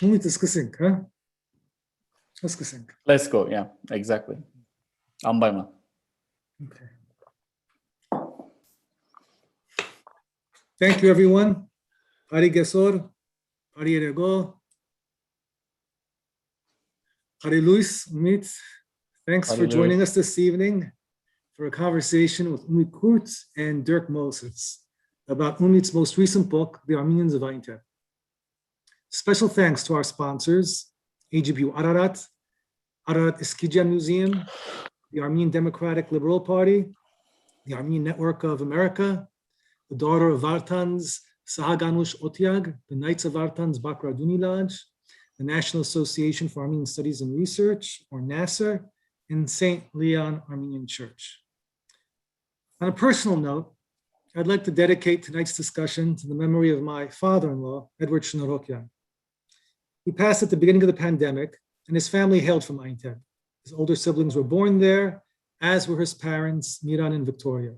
Umit ıskısın, ha? Iskısın. Let's go. Yeah, exactly. Ambayma. Okay. Thank you, everyone. Hari Gesor, Hari Rego, Hari Luis, Umit. Thanks Hari for joining Luis. us this evening for a conversation with Umit Kurtz and Dirk Moses about Umit's most recent book, The Armenians of Einteb. Special thanks to our sponsors, AGPU Ararat, Ararat Eskidjan Museum, the Armenian Democratic Liberal Party, the Armenian Network of America, the Daughter of Vartan's Sahaganush Otyag, the Knights of Vartan's Bakraduni Lodge, the National Association for Armenian Studies and Research, or NASR, and St. Leon Armenian Church. On a personal note, I'd like to dedicate tonight's discussion to the memory of my father-in-law, Edward Shnurokyan. He passed at the beginning of the pandemic, and his family hailed from Einteb. His older siblings were born there, as were his parents, Miran and Victoria.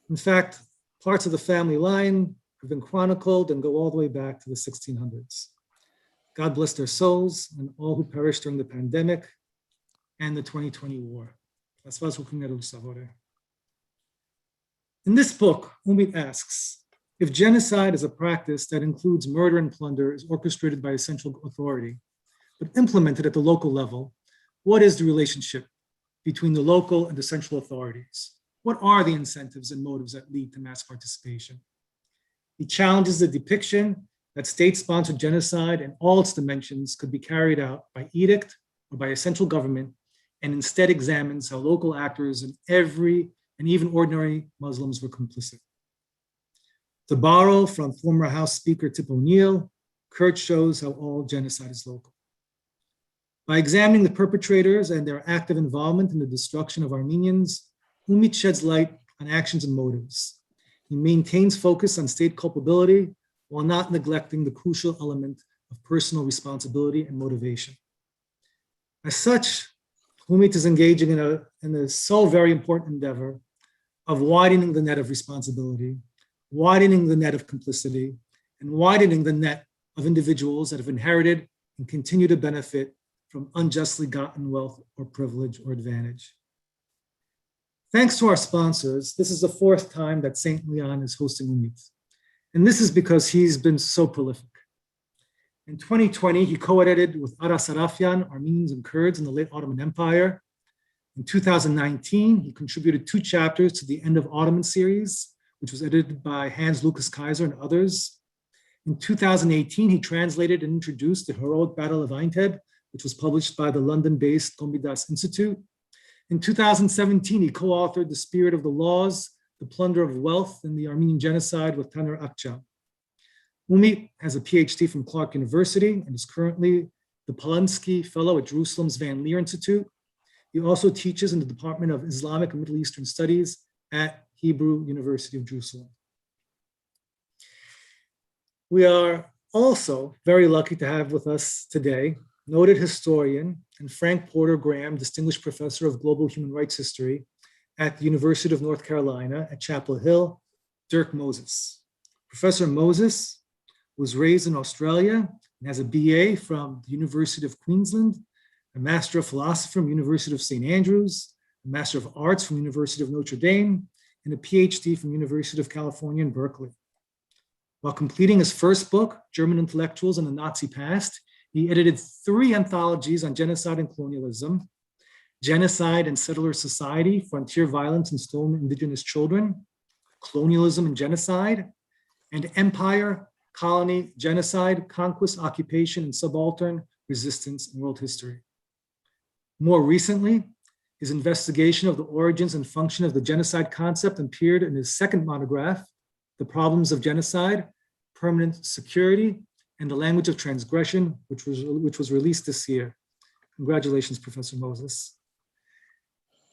In fact, parts of the family line have been chronicled and go all the way back to the 1600s. God bless their souls and all who perished during the pandemic and the 2020 war. In this book, Umit asks, if genocide is a practice that includes murder and plunder is orchestrated by a central authority, but implemented at the local level, what is the relationship between the local and the central authorities? What are the incentives and motives that lead to mass participation? He challenges the depiction that state-sponsored genocide in all its dimensions could be carried out by edict or by a central government, and instead examines how local actors and even ordinary Muslims were complicit. To borrow from former House Speaker Tip O'Neill, Kurt shows how all genocide is local. By examining the perpetrators and their active involvement in the destruction of Armenians, Umit sheds light on actions and motives. He maintains focus on state culpability while not neglecting the crucial element of personal responsibility and motivation. As such, Umit is engaging in a so very important endeavor of widening the net of responsibility, widening the net of complicity, and widening the net of individuals that have inherited and continue to benefit from unjustly gotten wealth or privilege or advantage. Thanks to our sponsors, this is the fourth time that St. Leon is hosting Umit. And this is because he's been so prolific. In 2020, he co-edited with Ara Sarafyan, Armenians and Kurds in the late Ottoman Empire. In 2019, he contributed 2 chapters to the End of Ottoman series, which was edited by Hans Lucas Kaiser and others. In 2018, he translated and introduced the Heroic Battle of Einteb, which was published by the London-based Gombidas Institute. In 2017, he co-authored The Spirit of the Laws, The Plunder of Wealth in the Armenian Genocide with Taner Akçam. Umit has a PhD from Clark University and is currently the Polanski Fellow at Jerusalem's Van Leer Institute. He also teaches in the Department of Islamic and Middle Eastern Studies at Hebrew University of Jerusalem. We are also very lucky to have with us today noted historian and Frank Porter Graham Distinguished Professor of Global Human Rights History at the University of North Carolina at Chapel Hill, Dirk Moses. Professor Moses was raised in Australia and has a BA from the University of Queensland, a Master of Philosophy from University of St. Andrews, a Master of Arts from University of Notre Dame, and a PhD from University of California in Berkeley. While completing his first book, German Intellectuals in the Nazi Past, he edited 3 anthologies on genocide and colonialism, Genocide and Settler Society, Frontier Violence and Stolen Indigenous Children, Colonialism and Genocide, and Empire, Colony, Genocide, Conquest, Occupation, and Subaltern Resistance in World History. More recently, his investigation of the origins and function of the genocide concept appeared in his second monograph, The Problems of Genocide, Permanent Security, and the Language of Transgression, which was released this year. Congratulations, Professor Moses.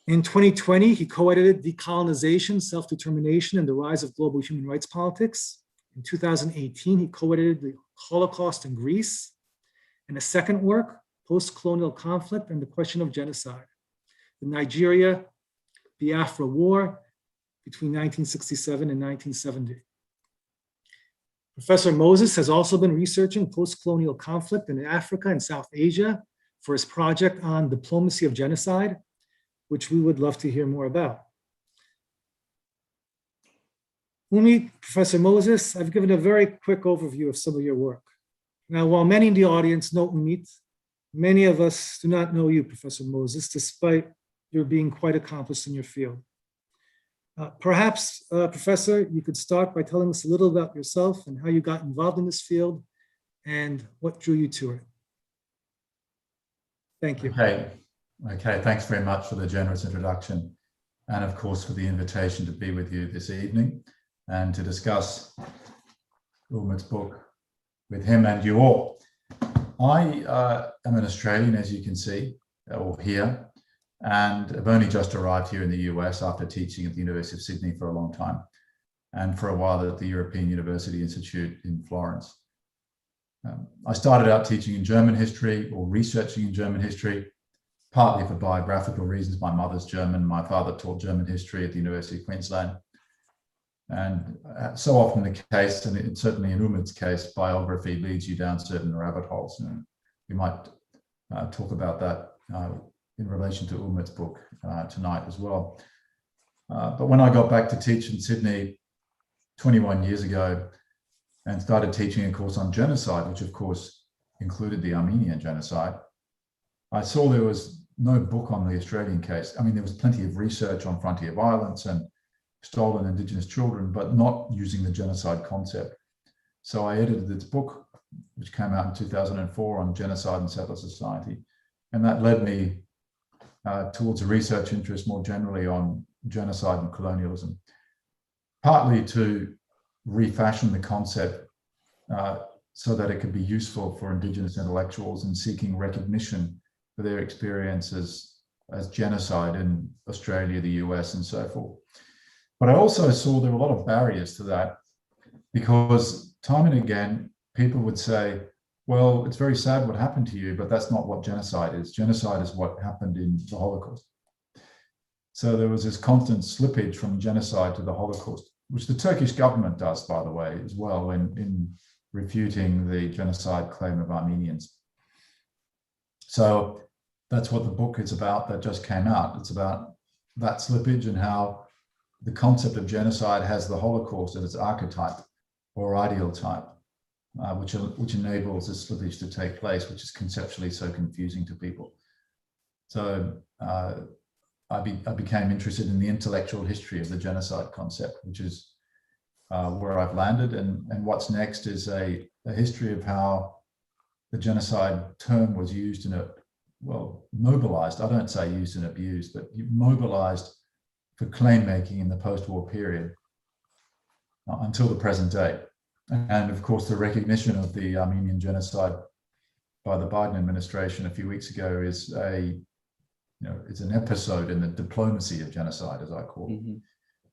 In 2020, he co-edited Decolonization, Self-Determination, and the Rise of Global Human Rights Politics. In 2018, he co-edited The Holocaust in Greece, and a second work, Post-Colonial Conflict and the Question of Genocide, the Nigeria-Biafra War between 1967 and 1970. Professor Moses has also been researching post-colonial conflict in Africa and South Asia for his project on diplomacy of genocide, which we would love to hear more about. Umit, Professor Moses, I've given a very quick overview of some of your work. Now, while many in the audience know Umit, many of us do not know you, Professor Moses, despite your being quite accomplished in your field. Perhaps, Professor, you could start by telling us a little about yourself and how you got involved in this field and what drew you to it. Thank you. Okay, thanks very much for the generous introduction and of course for the invitation to be with you this evening and to discuss Umit's book with him and you all. I am an Australian, as you can see, or hear, and I've only just arrived here in the US after teaching at the University of Sydney for a long time, and for a while at the European University Institute in Florence. I started out teaching in German history or researching in German history, partly for biographical reasons. My mother's German, my father taught German history at the University of Queensland. And so often the case, and certainly in Umit's case, biography leads you down certain rabbit holes. And we might talk about that in relation to Umit's book tonight as well. But when I got back to teach in Sydney 21 years ago and started teaching a course on genocide, which of course included the Armenian genocide, I saw there was no book on the Australian case. I mean, there was plenty of research on frontier violence and stolen Indigenous children, but not using the genocide concept. So I edited this book, which came out in 2004 on genocide and settler society. And that led me towards a research interest more generally on genocide and colonialism, partly to refashion the concept so that it could be useful for Indigenous intellectuals in seeking recognition for their experiences as genocide in Australia, the US, and so forth. But I also saw there were a lot of barriers to that, because time and again, people would say, well, it's very sad what happened to you, but that's not what genocide is. Genocide is what happened in the Holocaust. So there was this constant slippage from genocide to the Holocaust, which the Turkish government does, by the way, as well, in refuting the genocide claim of Armenians. So that's what the book is about that just came out. It's about that slippage and how the concept of genocide has the Holocaust as its archetype or ideal type, which enables this slippage to take place, which is conceptually so confusing to people. So I became interested in the intellectual history of the genocide concept, which is where I've landed. And what's next is a history of how the genocide term was used in a, well, mobilized, I don't say used and abused, but mobilized for claim making in the post-war period until the present day. And of course, the recognition of the Armenian genocide by the Biden administration a few weeks ago is it's an episode in the diplomacy of genocide, as I call it,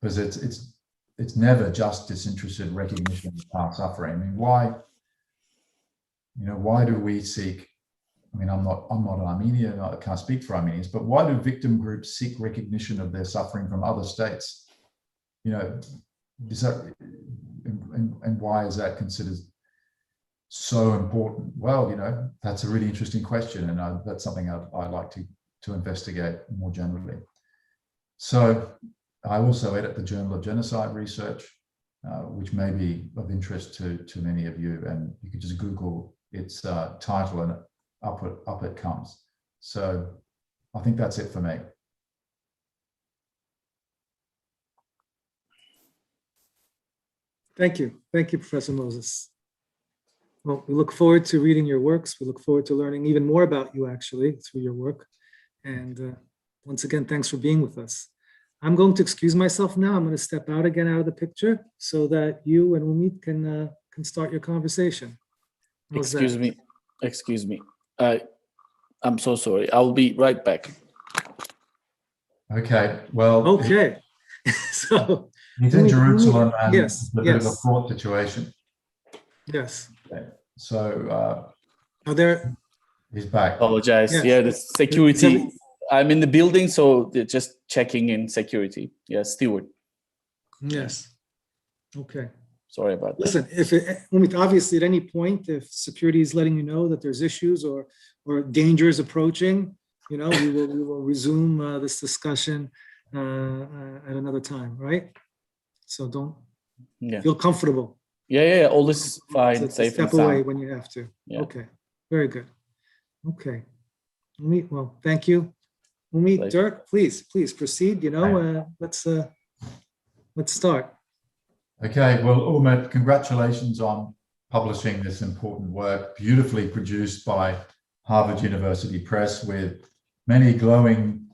because it's never just disinterested recognition of past suffering. I mean, why do we seek? I mean, I'm not Armenian, I can't speak for Armenians, but why do victim groups seek recognition of their suffering from other states? Is that, and why is that considered so important? Well, that's a really interesting question, and that's something I'd like to investigate more generally. So I also edit the Journal of Genocide Research, which may be of interest to many of you, and you could just Google its title and up it comes. So I think that's it for me. Thank you, Professor Moses. Well, we look forward to reading your works. We look forward to learning even more about you, actually, through your work. And once again, thanks for being with us. I'm going to excuse myself now. I'm going to step out again out of the picture so that you and Umit can start your conversation. Excuse me. I'm so sorry. I'll be right back. Okay. Well. Okay. So he's in Jerusalem, and yes, it's a bit of a fraught situation. Yes. Okay. So. There. He's back. Apologize. Yes. Yeah, the security. I'm in the building, so they're just checking in security. Yeah, steward. Yes. Okay. Sorry about that. Listen, obviously at any point, if security is letting you know that there's issues or danger is approaching, we will resume this discussion at another time, right? So don't feel comfortable. Yeah. All this fine, to safe and step away sound. when you have to. Yeah. Okay, very good. Okay, well, thank you. Pleasure. Dirk, please proceed. Let's start. Okay, well, Umit, congratulations on publishing this important work, beautifully produced by Harvard University Press with many glowing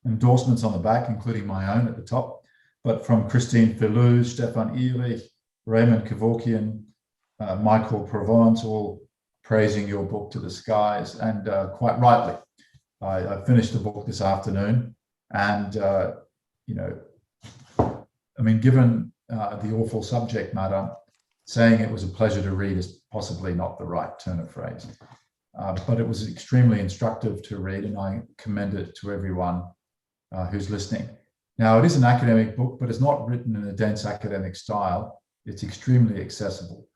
endorsements on the back, including my own at the top, but from Christine Filou, Stefan Erich, Raymond Kevorkian, Michael Provence, all praising your book to the skies, and quite rightly. I finished the book this afternoon, and given the awful subject matter, saying it was a pleasure to read is possibly not the right turn of phrase. But it was extremely instructive to read, and I commend it to everyone who's listening. Now, it is an academic book, but it's not written in a dense academic style. It's extremely accessible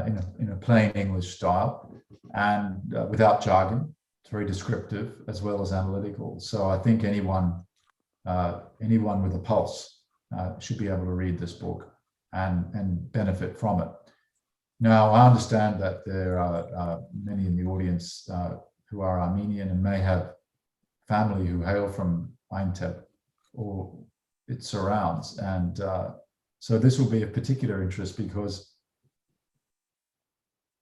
in a plain English style and without jargon. It's very descriptive as well as analytical. So I think anyone with a pulse should be able to read this book and benefit from it. Now, I understand that there are many in the audience who are Armenian and may have family who hail from Einteb or its surrounds. And so this will be of particular interest because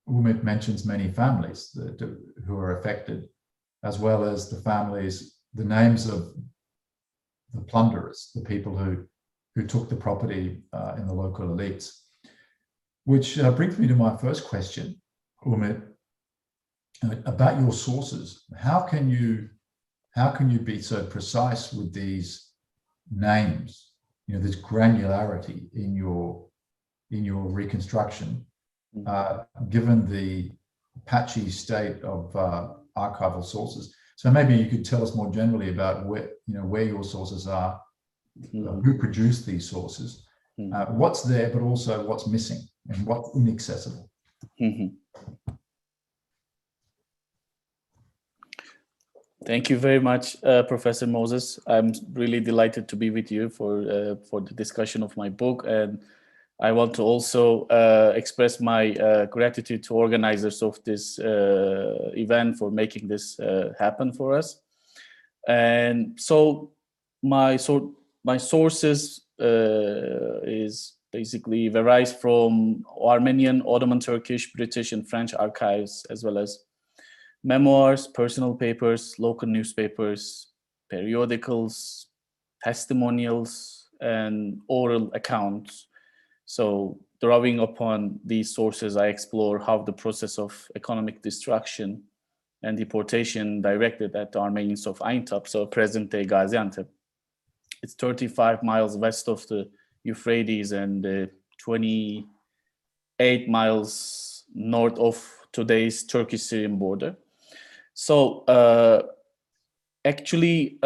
Umit mentions many families who are affected, as well as the names of the plunderers, the people who took the property in the local elites. Which brings me to my first question, Umit, about your sources. How can you be so precise with these names? This granularity in your reconstruction, given the patchy state of archival sources. So maybe you could tell us more generally about where your sources are, who produced these sources, what's there, but also what's missing and what's inaccessible. Thank you very much, Professor Moses. I'm really delighted to be with you for the discussion of my book, and I want to also express my gratitude to organizers of this event for making this happen for us. And so my sources is basically varies from Armenian, Ottoman, Turkish, British, and French archives, as well as memoirs, personal papers, local newspapers, periodicals, testimonials, and oral accounts. So drawing upon these sources, I explore how the process of economic destruction and deportation directed at the Armenians of Aintab, so present-day Gaziantep. It's 35 miles west of the Euphrates and 28 miles north of today's Turkish-Syrian border. So actually,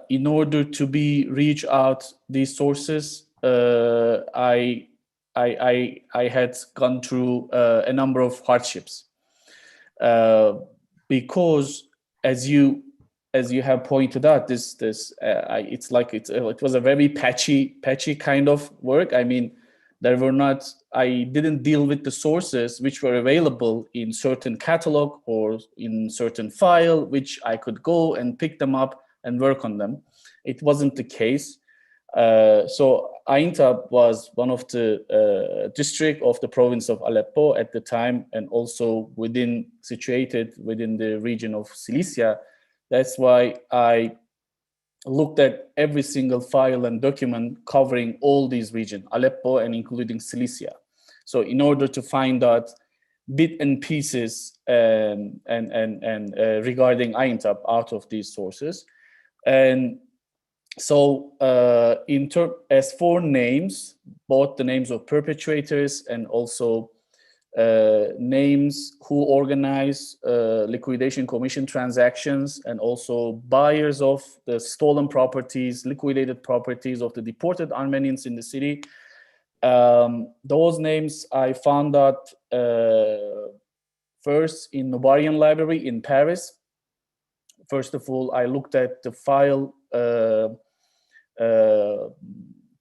in order to reach out these sources, I had gone through a number of hardships because, as you have pointed out, it was a very patchy kind of work. I mean, I didn't deal with the sources which were available in certain catalog or in certain file, which I could go and pick them up and work on them. It wasn't the case. So Aintab was one of the district of the province of Aleppo at the time, and also situated within the region of Cilicia. That's why I looked at every single file and document covering all these regions, Aleppo and including Cilicia. So in order to find out bit and pieces and regarding Aintab out of these sources. And so as for names, both the names of perpetrators and also names who organize liquidation commission transactions, and also buyers of the stolen properties, liquidated properties of the deported Armenians in the city. Those names I found out first in Nobarian Library in Paris. First of all, I looked at the file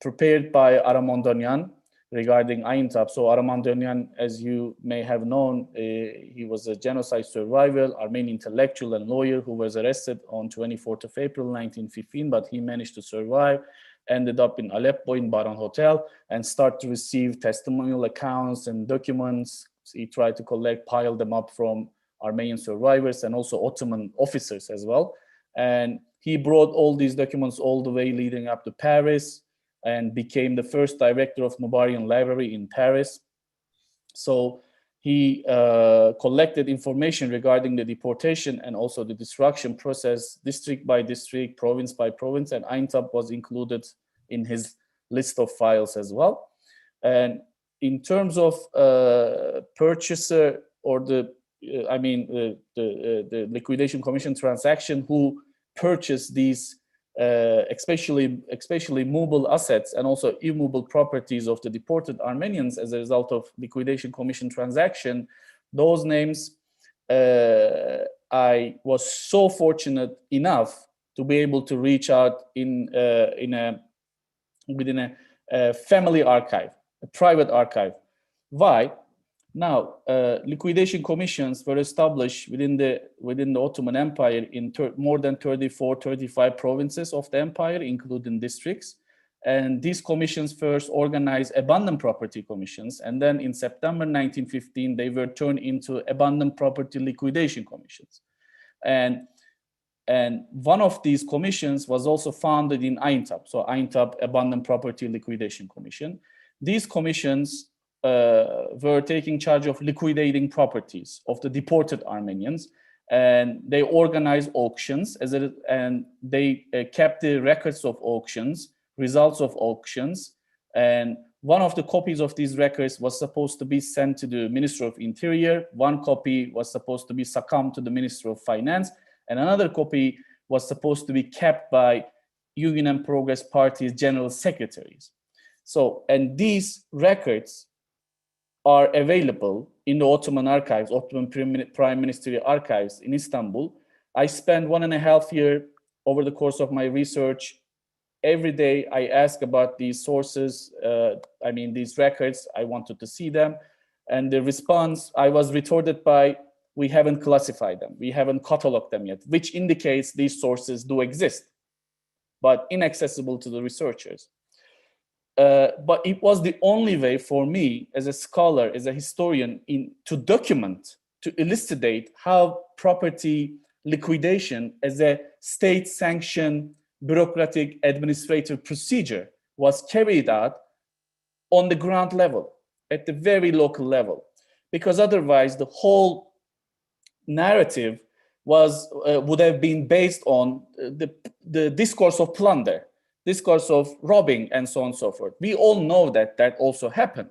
prepared by Aramondonian regarding Aintab. So Aramondonian, as you may have known, he was a genocide survivor, Armenian intellectual and lawyer who was arrested on 24th of April 1915, but he managed to survive, ended up in Aleppo in Baron Hotel, and started to receive testimonial accounts and documents. He tried to collect, pile them up from Armenian survivors and also Ottoman officers as well. And he brought all these documents all the way leading up to Paris and became the first director of Nobarian Library in Paris. So he collected information regarding the deportation and also the destruction process, district by district, province by province, and Aintab was included in his list of files as well. And in terms of purchaser or the liquidation commission transaction who purchased these especially movable assets and also immovable properties of the deported Armenians as a result of liquidation commission transaction, those names I was so fortunate enough to be able to reach out within a family archive, a private archive. Why? Now, liquidation commissions were established within the Ottoman Empire in more than 34, 35 provinces of the empire, including districts. And these commissions first organized abandoned property commissions. And then in September 1915, they were turned into abandoned property liquidation commissions. And one of these commissions was also founded in Aintab. So Aintab Abandoned Property Liquidation Commission. These commissions were taking charge of liquidating properties of the deported Armenians, and they organized auctions and they kept the records of auctions, results of auctions, and one of the copies of these records was supposed to be sent to the Minister of Interior, one copy was supposed to be succumbed to the Minister of Finance, and another copy was supposed to be kept by Union and Progress Party's general secretaries. So, and these records are available in the Ottoman archives, Ottoman Prime Ministerial archives in Istanbul. I spent 1.5 years over the course of my research. Every day I ask about these sources, these records, I wanted to see them. And the response I was retorted by, we haven't classified them, we haven't cataloged them yet, which indicates these sources do exist, but inaccessible to the researchers. But it was the only way for me as a scholar, as a historian, to document, to elucidate how property liquidation as a state-sanctioned bureaucratic administrative procedure was carried out on the ground level, at the very local level. Because otherwise the whole narrative would have been based on the discourse of plunder, discourse of robbing, and so on and so forth. We all know that that also happened.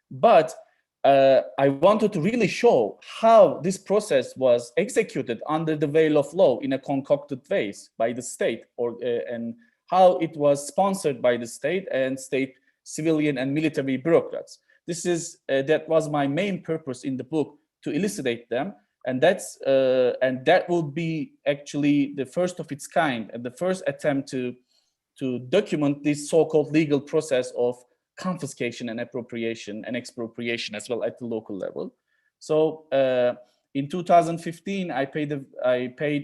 But I wanted to really show how this process was executed under the veil of law in a concocted ways by the state, and how it was sponsored by the state and state civilian and military bureaucrats. That was my main purpose in the book, to elucidate them. And that will be actually the first of its kind and the first attempt to document this so-called legal process of confiscation and appropriation and expropriation as well at the local level. So in 2015, I paid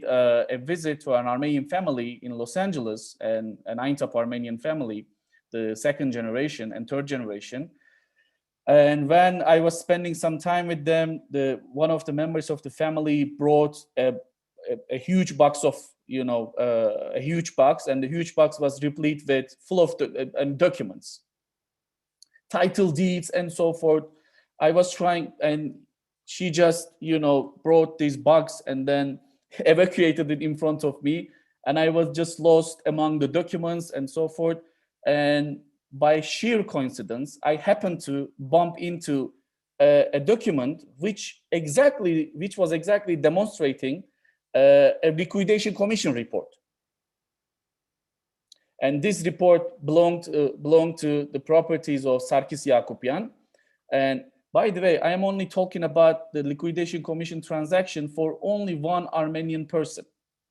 a visit to an Armenian family in Los Angeles, and an Aintab Armenian family, the second generation and third generation. And when I was spending some time with them, one of the members of the family brought a huge box of, a huge box, and the huge box was replete with full of documents, title deeds and so forth. I was trying, and she just, brought this box and then evacuated it in front of me. And I was just lost among the documents and so forth. And by sheer coincidence, I happened to bump into a document which was exactly demonstrating a liquidation commission report. And this report belonged to the properties of Sarkis Yakupyan. And by the way, I am only talking about the liquidation commission transaction for only one Armenian person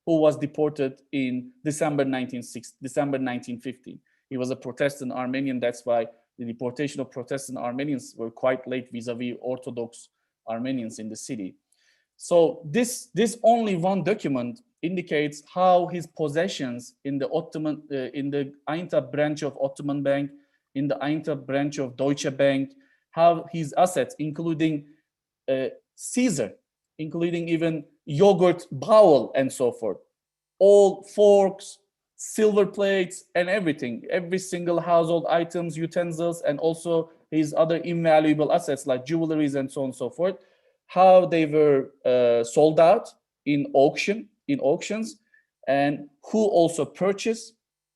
who was deported in December 1915. He was a Protestant Armenian. That's why the deportation of Protestant Armenians were quite late vis-a-vis Orthodox Armenians in the city. So this only one document indicates how his possessions in the Ottoman, in the Aintab branch of Ottoman Bank, in the Aintab branch of Deutsche Bank, how his assets, including Caesar, including even yogurt bowl and so forth, all forks, silver plates, and everything, every single household items, utensils, and also his other invaluable assets like jewelries and so on and so forth, how they were sold out in auctions, and who also purchased,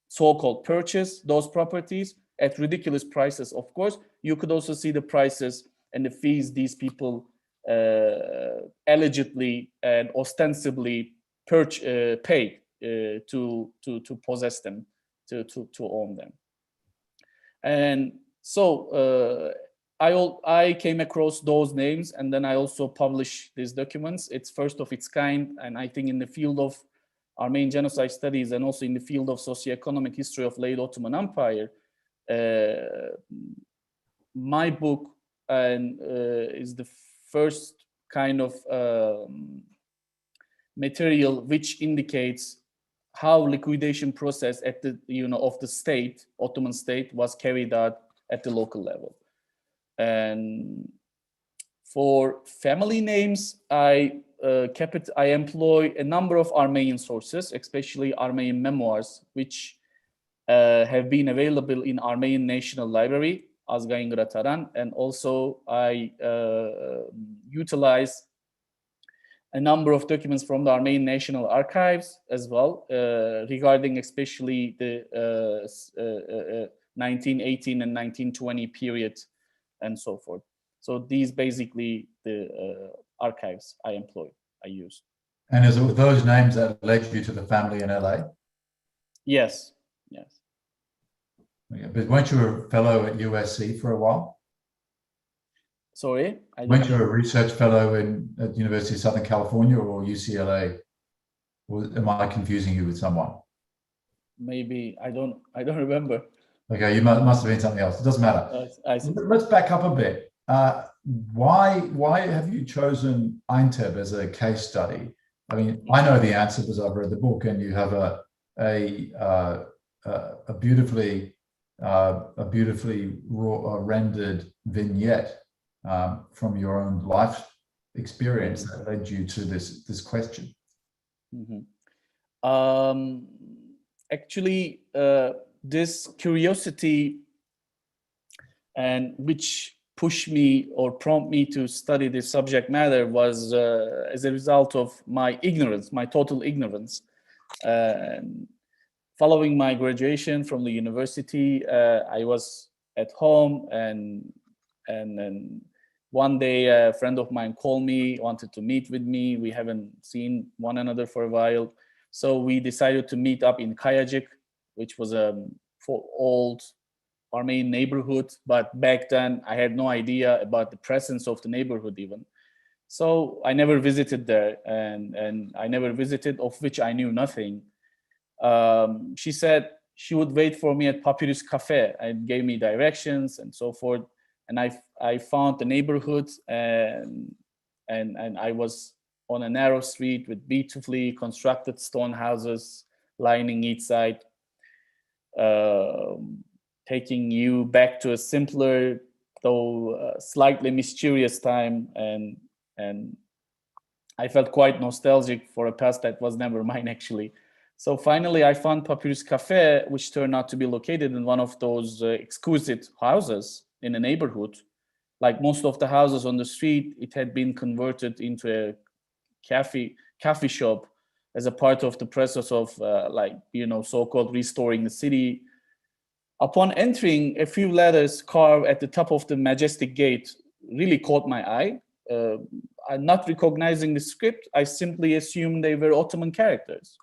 so-called purchased those properties at ridiculous prices. Of course, you could also see the prices and the fees these people allegedly and ostensibly paid to possess them, to own them. And so I came across those names, and then I also published these documents. It's first of its kind, and I think in the field of Armenian genocide studies and also in the field of socioeconomic history of late Ottoman Empire, my book is the first kind of material which indicates how liquidation process at the of the state, Ottoman state, was carried out at the local level. And for family names, I employ a number of Armenian sources, especially Armenian memoirs, which have been available in Armenian National Library, Azgain Grataran, and also I utilize a number of documents from the Armenian National Archives as well, regarding especially the 1918 and 1920 period and so forth. So these basically the archives I use. And is it those names that led you to the family in LA? Yes, yes. Yeah, but weren't you a fellow at USC for a while? Sorry? Weren't you a research fellow at University of Southern California or UCLA? Or am I confusing you with someone? Maybe, I don't remember. Okay, you must have been something else. It doesn't matter. Let's back up a bit. Why have you chosen Einteb as a case study? I mean, I know the answer because I've read the book, and you have a beautifully rendered vignette from your own life experience that led you to this question. Mm-hmm. Actually, this curiosity and which pushed me or prompted me to study this subject matter was as a result of my ignorance, my total ignorance. Following my graduation from the university, I was at home, and then one day a friend of mine called me, wanted to meet with me. We haven't seen one another for a while. So we decided to meet up in Kayacik, which was a old Armenian neighborhood. But back then I had no idea about the presence of the neighborhood even. So I never visited there, and I never visited, of which I knew nothing. She said she would wait for me at Papyrus Cafe and gave me directions and so forth. And I found the neighborhood, and I was on a narrow street with beautifully constructed stone houses lining each side, taking you back to a simpler, though slightly mysterious time. And I felt quite nostalgic for a past that was never mine, actually. So finally, I found Papyrus Cafe, which turned out to be located in one of those exquisite houses in a neighborhood. Like most of the houses on the street, it had been converted into a cafe shop as a part of the process of so-called restoring the city. Upon entering, a few letters carved at the top of the majestic gate really caught my eye. Not recognizing the script, I simply assumed they were Ottoman characters.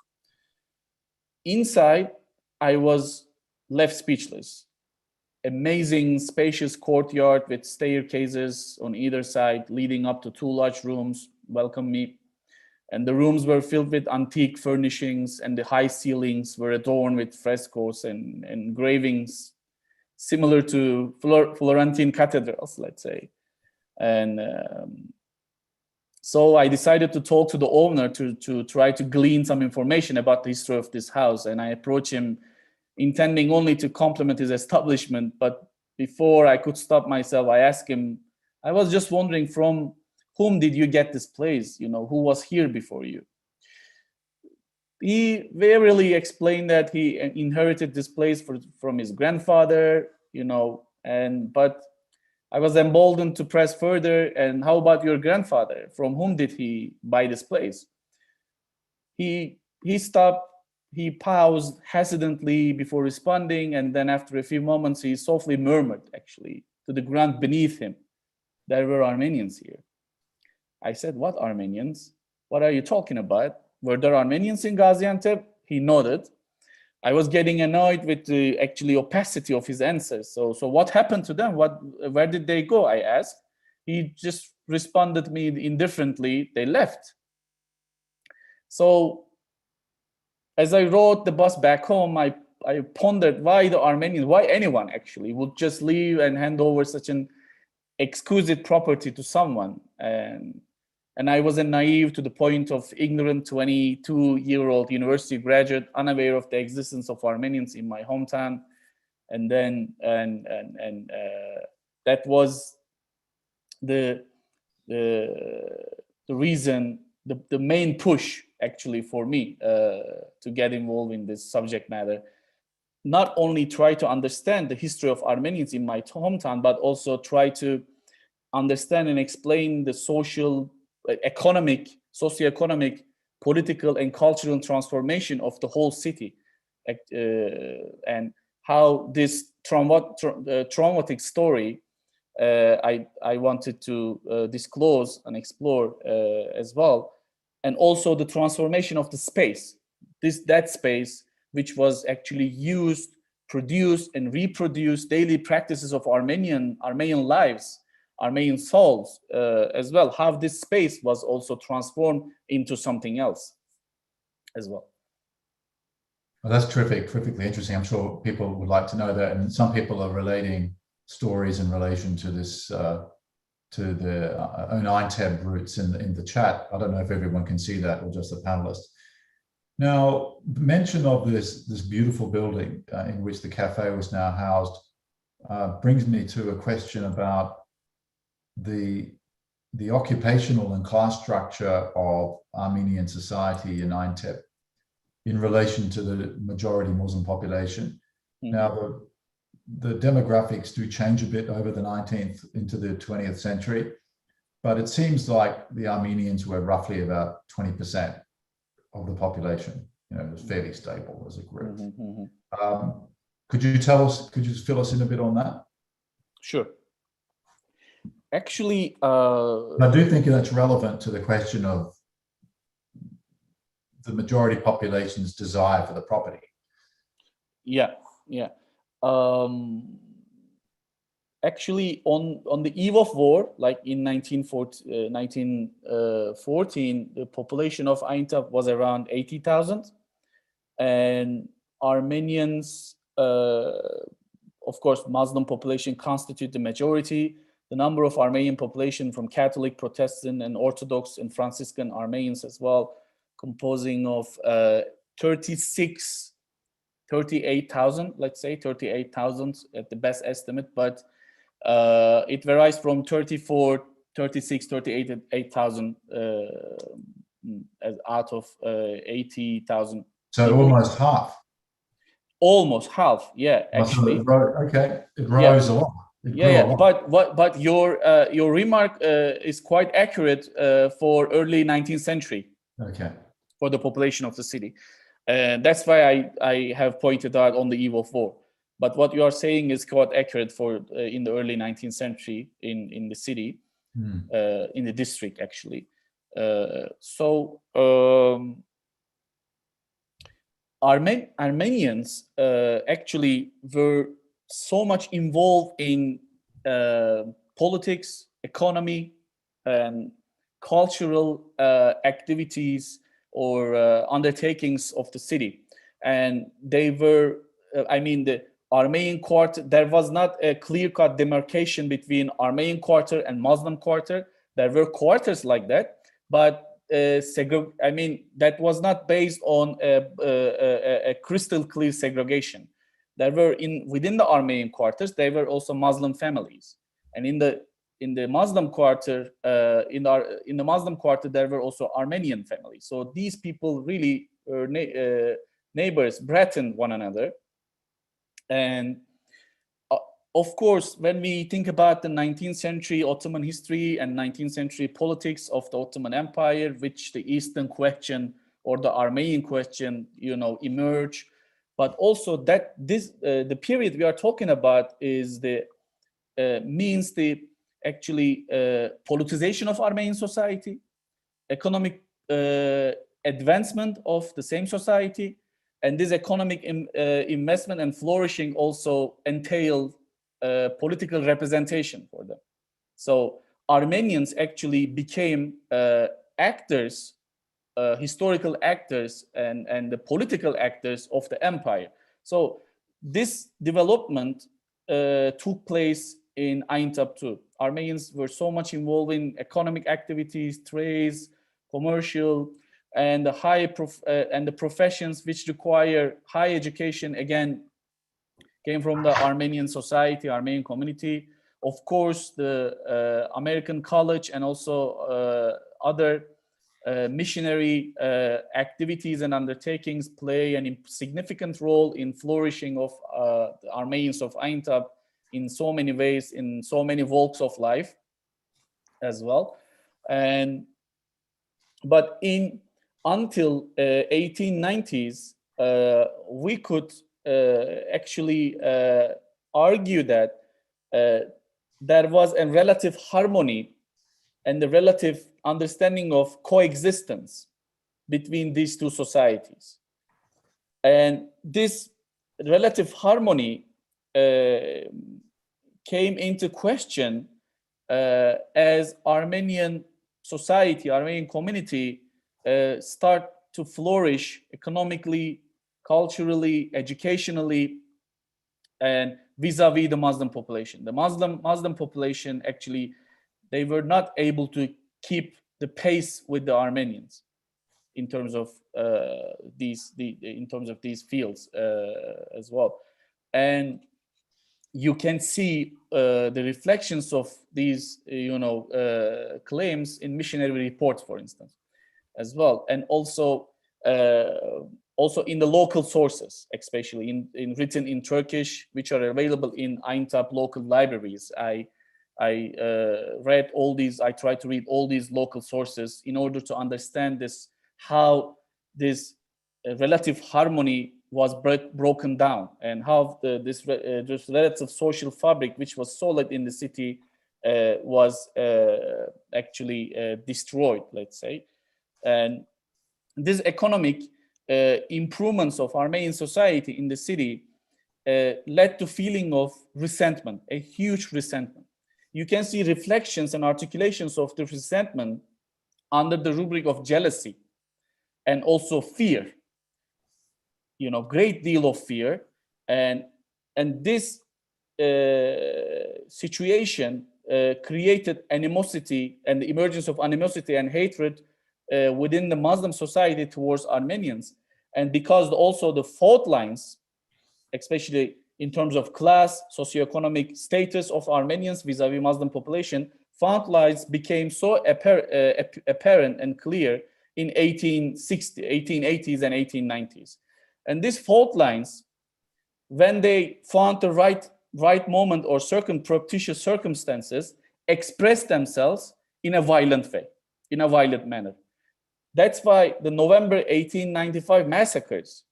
Inside, I was left speechless. Amazing spacious courtyard with staircases on either side leading up to 2 large rooms welcomed me. And the rooms were filled with antique furnishings, and the high ceilings were adorned with frescoes and engravings similar to Florentine cathedrals, let's say. And so I decided to talk to the owner to try to glean some information about the history of this house. And I approached him intending only to compliment his establishment. But before I could stop myself, I asked him, I was just wondering, from whom did you get this place? You know, who was here before you? He warily explained that he inherited this place from his grandfather, you know, but I was emboldened to press further. And how about your grandfather? From whom did he buy this place? He stopped, he paused hesitantly before responding, and then after a few moments, he softly murmured, actually, to the ground beneath him, there were Armenians here. I said, what Armenians? What are you talking about? Were there Armenians in Gaziantep? He nodded. I was getting annoyed with the actually opacity of his answers. So what happened to them? Where did they go? I asked. He just responded me indifferently. They left. So as I rode the bus back home, I pondered why the Armenians, why anyone actually would just leave and hand over such an exquisite property to someone. And I wasn't naive to the point of ignorant 22-year-old university graduate, unaware of the existence of Armenians in my hometown. And then, that was the reason, the main push actually for me to get involved in this subject matter. Not only try to understand the history of Armenians in my hometown, but also try to understand and explain the socioeconomic, political, and cultural transformation of the whole city, and how this traumatic story I wanted to disclose and explore as well, and also the transformation of the space, that space which was actually used, produced, and reproduced daily practices of Armenian lives, Armenian souls as well, how this space was also transformed into something else as well. Well, that's terrifically interesting. I'm sure people would like to know that. And some people are relating stories in relation to this, to the own Einteb roots in the chat. I don't know if everyone can see that or just the panelists. Now, the mention of this beautiful building in which the cafe was now housed brings me to a question about the occupational and class structure of Armenian society in Einteb in relation to the majority Muslim population. Mm-hmm. Now, the demographics do change a bit over the 19th into the 20th century, but it seems like the Armenians were roughly about 20% of the population. You know, it was fairly stable as a group. Mm-hmm. Could you fill us in a bit on that? Sure. Actually, I do think that's relevant to the question of the majority population's desire for the property. Yeah. Actually, on the eve of war, like in 1914, the population of Aintab was around 80,000, and Armenians, of course, Muslim population constitute the majority. The number of Armenian population from Catholic, Protestant, and Orthodox and Franciscan Armenians as well, composing of 38,000, let's say 38,000 at the best estimate, but it varies from 34, 36, 8,000 out of 80,000. So almost half. Almost half, yeah, actually. It rose a lot. Yeah. But your remark is quite accurate for early 19th century. Okay. For the population of the city, and that's why I have pointed out on the eve of war. But what you are saying is quite accurate for in the early 19th century in the city, in the district actually. Armenians actually were so much involved in politics, economy, and cultural activities or undertakings of the city. And they were, the Armenian quarter, there was not a clear-cut demarcation between Armenian quarter and Muslim quarter. There were quarters like that, but that was not based on a crystal clear segregation. There were within the Armenian quarters, there were also Muslim families, and in the Muslim quarter, in the Muslim quarter, there were also Armenian families. So these people really were neighbors, brethren one another. And of course, when we think about the 19th century Ottoman history and 19th century politics of the Ottoman Empire, which the Eastern question or the Armenian question, emerge, but also that the period we are talking about is means the actually politicization of Armenian society, economic advancement of the same society, and this economic investment and flourishing also entail political representation for them. So Armenians actually became actors, historical actors, and the political actors of the empire. So this development took place in Aintab too. Armenians were so much involved in economic activities, trades, commercial, and the professions which require high education, again, came from the Armenian society, Armenian community. Of course, the American college and also other missionary activities and undertakings play a significant role in flourishing of the Armenians of Aintab in so many ways, in so many walks of life as well. But until 1890s, we could actually argue that there was a relative harmony and the relative understanding of coexistence between these two societies. And this relative harmony came into question as Armenian society, Armenian community start to flourish economically, culturally, educationally, and vis-a-vis the Muslim population. The Muslim population actually, they were not able to keep the pace with the Armenians in terms of these fields as well. And you can see the reflections of these claims in missionary reports, for instance, as well, and also in the local sources, especially written in Turkish, which are available in Aintab local libraries. I read all these. I try to read all these local sources in order to understand how this relative harmony was broken down, and how this relative social fabric, which was solid in the city, was actually destroyed, let's say. And this economic improvements of Armenian society in the city led to feeling of resentment, a huge resentment. You can see reflections and articulations of the resentment under the rubric of jealousy and also fear. Great deal of fear, and this situation created animosity and the emergence of animosity and hatred within the Muslim society towards Armenians. And because also the fault lines, especially in terms of class, socioeconomic status of Armenians vis-a-vis Muslim population, fault lines became so apparent and clear in 1880s and 1890s. And these fault lines, when they found the right moment or propitious circumstances, expressed themselves in a violent way, in a violent manner. That's why the November 1895 massacres,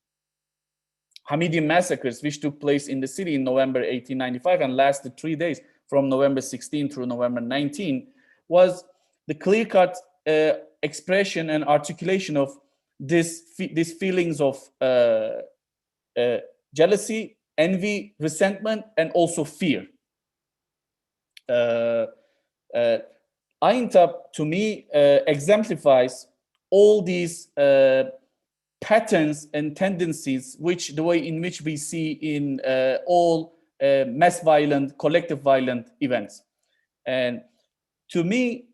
Hamidian massacres, which took place in the city in November 1895 and lasted 3 days, from November 16 through November 19, was the clear-cut expression and articulation of these feelings of jealousy, envy, resentment, and also fear. Aintab, to me, exemplifies all these patterns and tendencies, which the way in which we see in all mass violent, collective violent events. And to me,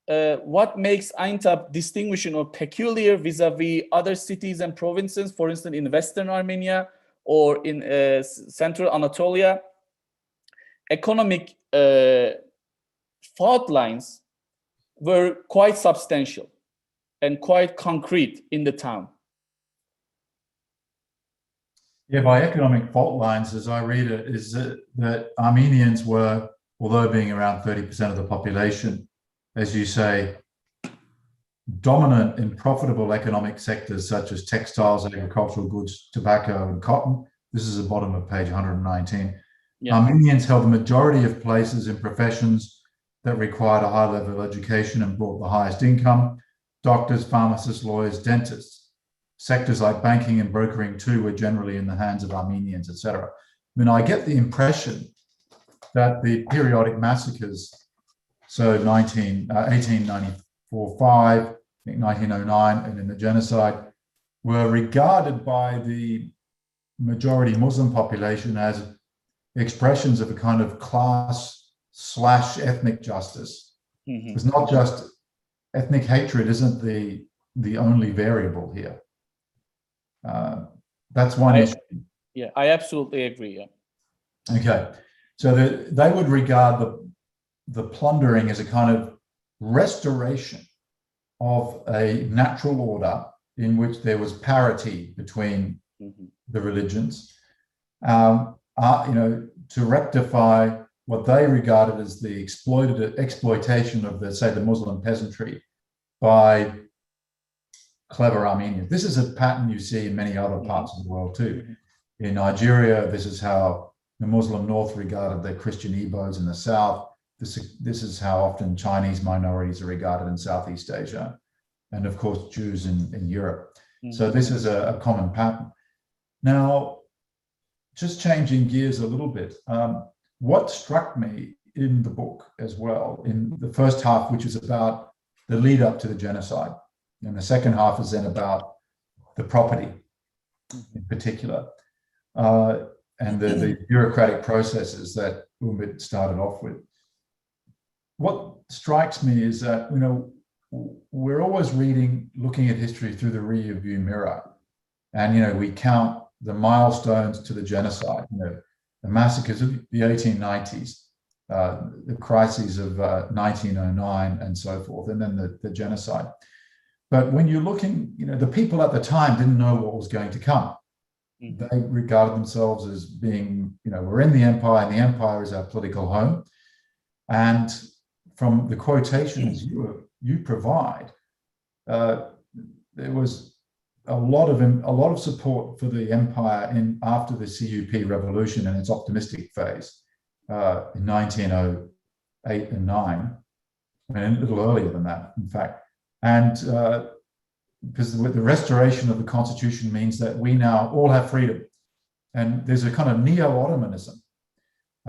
what makes Aintab distinguishing or peculiar vis-a-vis other cities and provinces, for instance, in Western Armenia or in Central Anatolia, economic fault lines were quite substantial and quite concrete in the town. Yeah, by economic fault lines, as I read it, is that Armenians were, although being around 30% of the population, as you say, dominant in profitable economic sectors such as textiles, agricultural goods, tobacco, and cotton. This is the bottom of page 119. Yeah. Armenians held the majority of places in professions that required a high level of education and brought the highest income: doctors, pharmacists, lawyers, dentists. Sectors like banking and brokering too were generally in the hands of Armenians, etc. I mean, I get the impression that the periodic massacres, so 1894-5, I think 1909, and in the genocide, were regarded by the majority Muslim population as expressions of a kind of class/ethnic justice. Mm-hmm. It's not just ethnic hatred isn't the only variable here. That's one issue. Yeah, I absolutely agree. Yeah. Okay, so they would regard the plundering as a kind of restoration of a natural order in which there was parity between the religions, to rectify what they regarded as the exploitation of the Muslim peasantry by clever Armenians. This is a pattern you see in many other parts of the world too. In Nigeria, this is how the Muslim North regarded the Christian Igbos in the South. This is how often Chinese minorities are regarded in Southeast Asia, and of course Jews in Europe. So this is a common pattern. Now, just changing gears a little bit, what struck me in the book as well, in the first half, which is about the lead up to the genocide, and the second half is then about the property in particular, and the bureaucratic processes that Umit started off with. What strikes me is that, we're always looking at history through the rear view mirror, and we count the milestones to the genocide, the massacres of the 1890s, the crises of 1909 and so forth, and then the genocide. But when you're looking, the people at the time didn't know what was going to come. Mm-hmm. They regarded themselves as being, we're in the empire, and the empire is our political home. And from the quotations you provide, there was a lot of support for the empire after the CUP revolution and its optimistic phase in 1908 and 9, and a little earlier than that, in fact. And because the restoration of the constitution means that we now all have freedom, and there's a kind of neo-Ottomanism.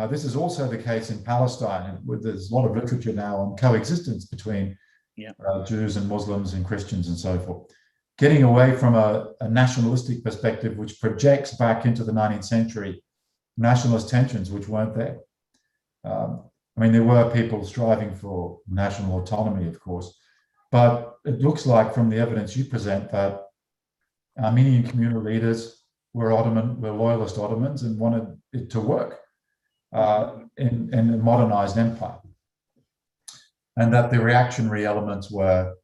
This is also the case in Palestine, where there's a lot of literature now on coexistence between Jews and Muslims and Christians and so forth. Getting away from a nationalistic perspective, which projects back into the 19th century nationalist tensions, which weren't there. There were people striving for national autonomy, of course, but it looks like from the evidence you present that Armenian communal leaders were loyalist Ottomans and wanted it to work in a modernized empire. And that the reactionary elements were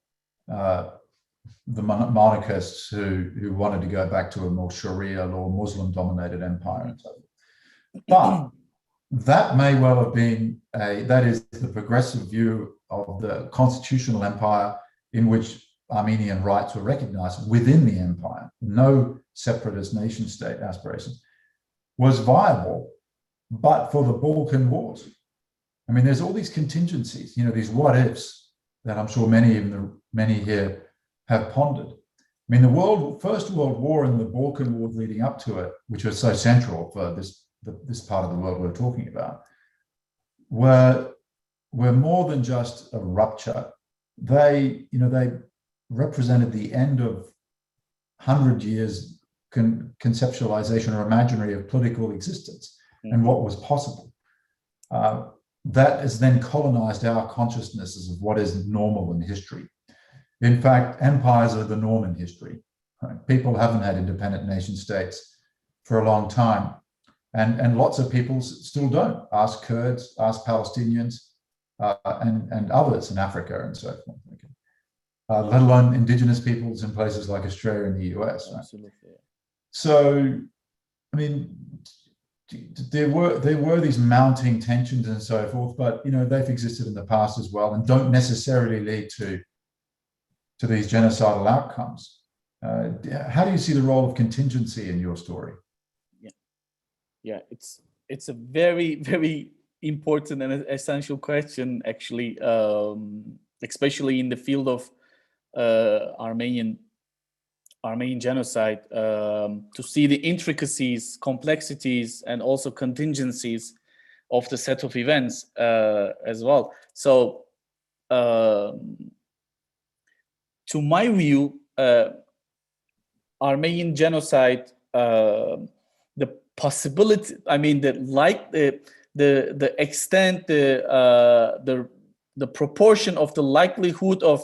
the monarchists who wanted to go back to a more Sharia law, Muslim-dominated empire and so forth. But that may well have been that is the progressive view of the constitutional empire in which Armenian rights were recognized within the empire. No separatist nation state aspirations was viable, but for the Balkan Wars. There's all these contingencies, these what ifs that I'm sure many here have pondered. mean, First World War and the Balkan Wars leading up to it, which are so central for this part of the world we're talking about, were more than just a rupture. They represented the end of 100 years conceptualization or imaginary of political existence and what was possible. That has then colonized our consciousnesses of what is normal in history. In fact, empires are the norm in history. Right? People haven't had independent nation states for a long time. And lots of people still don't. Ask Kurds, ask Palestinians, and others in Africa and so forth. Let alone indigenous peoples in places like Australia and the US. Right? Absolutely. So, I mean, there were these mounting tensions and so forth, but they've existed in the past as well, and don't necessarily lead to these genocidal outcomes. How do you see the role of contingency in your story? Yeah, it's a very, very important and essential question, actually, especially in the field of Armenian genocide, to see the intricacies, complexities, and also contingencies of the set of events as well. So, to my view, Armenian genocide, the possibility, I mean, the extent, the proportion of the likelihood of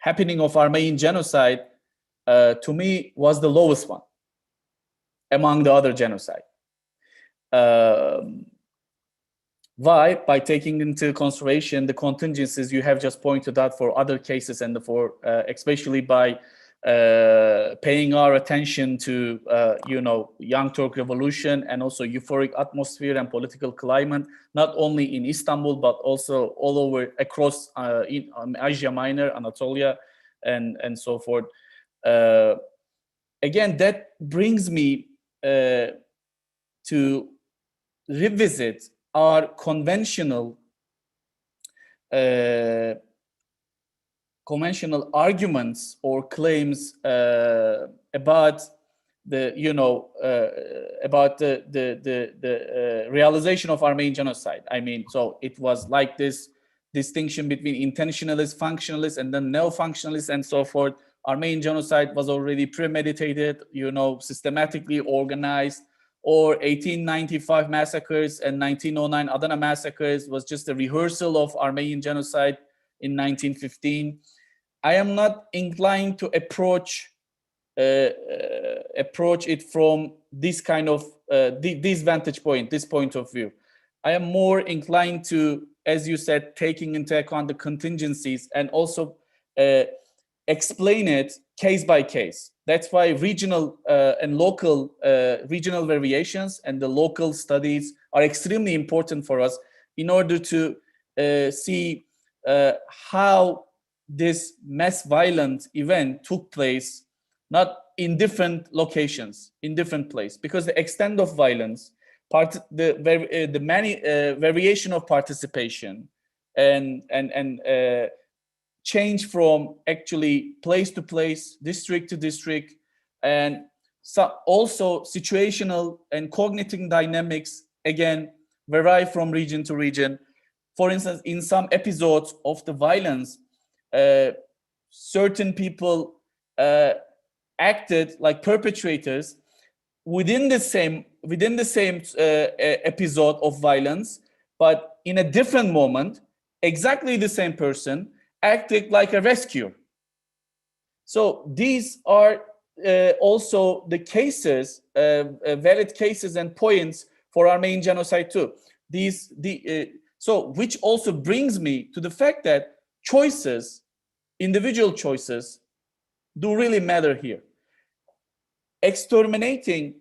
happening of Armenian genocide, to me, was the lowest one among the other genocide. Why? By taking into consideration the contingencies you have just pointed out for other cases, and for especially by paying our attention to Young Turk Revolution, and also euphoric atmosphere and political climate, not only in Istanbul but also all over across in Asia Minor, Anatolia, and so forth. Again, that brings me to revisit our conventional arguments or claims about the realization of Armenian genocide. I mean, so it was like this distinction between intentionalists, functionalists, and then neo-functionalists, and so forth. Armenian genocide was already premeditated, systematically organized, or 1895 massacres and 1909 Adana massacres was just a rehearsal of Armenian genocide in 1915. I am not inclined to approach it from this kind of this vantage point, this point of view. I am more inclined to, as you said, taking into account the contingencies and also explain it case by case. That's why regional and local regional variations and the local studies are extremely important for us in order to see how this mass violent event took place, not in different locations, in different places, because the extent of violence, the many variation of participation, and change from actually place to place, district to district, and so also situational and cognitive dynamics, again, vary from region to region. For instance, in some episodes of the violence, certain people acted like perpetrators within the same episode of violence, but in a different moment, exactly the same person acted like a rescuer. So these are also the cases, valid cases and points for Armenian genocide too. So which also brings me to the fact that choices, individual choices, do really matter here. Exterminating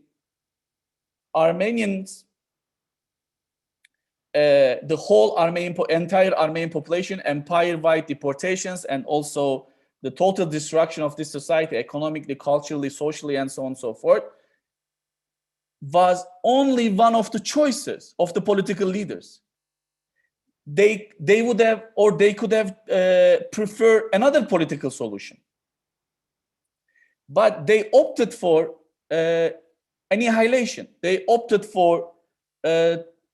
Armenians, the whole entire Armenian population, empire-wide deportations, and also the total destruction of this society, economically, culturally, socially, and so on and so forth, was only one of the choices of the political leaders. They would have, or they could have preferred another political solution. but they opted for annihilation. They opted for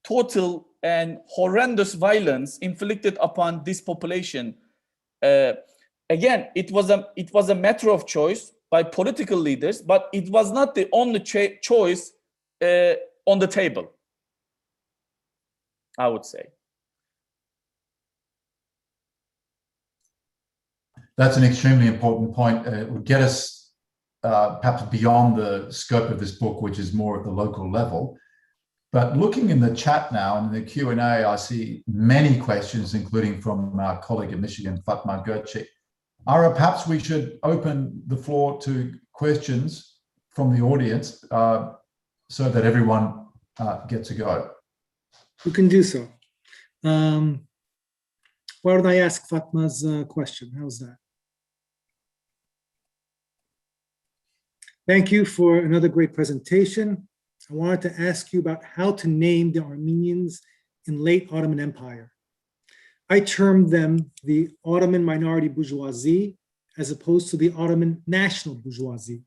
total and horrendous violence inflicted upon this population. Again, it was a matter of choice by political leaders, but it was not the only choice on the table, I would say. That's an extremely important point. It would get us perhaps beyond the scope of this book, which is more at the local level. But looking in the chat now and in the Q&A, I see many questions, including from our colleague in Michigan, Fatma Gökçek. Ara, perhaps we should open the floor to questions from the audience so that everyone gets a go. We can do so. Why don't I ask Fatma's question? How's that? Thank you for another great presentation. I wanted to ask you about how to name the Armenians in late Ottoman Empire. I termed them the Ottoman minority bourgeoisie as opposed to the Ottoman national bourgeoisie.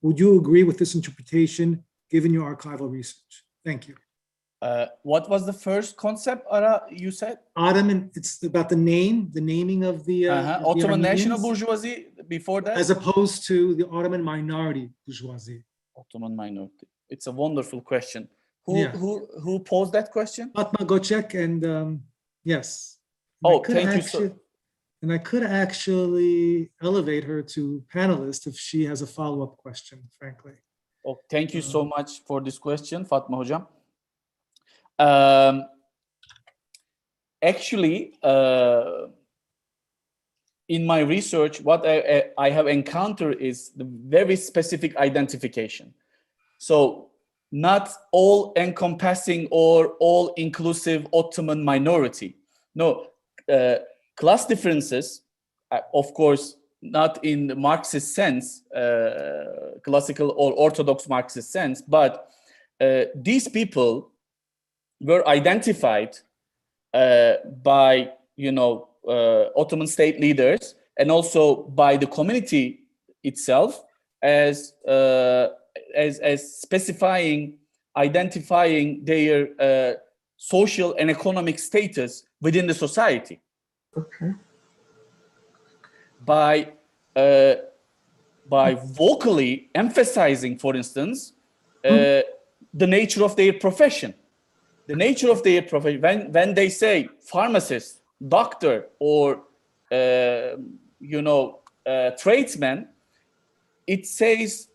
Would you agree with this interpretation given your archival research? Thank you. What was the first concept, Ara, you said? Ottoman, it's about the naming of the Ottoman national bourgeoisie before that? As opposed to the Ottoman minority bourgeoisie. Ottoman minority. It's a wonderful question. Who posed that question? Fatma Gökçek, and yes. And thank you so. And I could actually elevate her to panelist if she has a follow-up question, frankly. Oh, thank you so much for this question, Fatma Hocam. Actually, in my research, what I have encountered is the very specific identification. So not all encompassing or all inclusive Ottoman minority. No, class differences, of course, not in the Marxist sense, classical or orthodox Marxist sense, but these people were identified by, Ottoman state leaders and also by the community itself as specifying, identifying their social and economic status within the society. Okay. By vocally emphasizing, for instance, the nature of their profession. The nature of their profession, when they say pharmacist, doctor, or tradesman, it says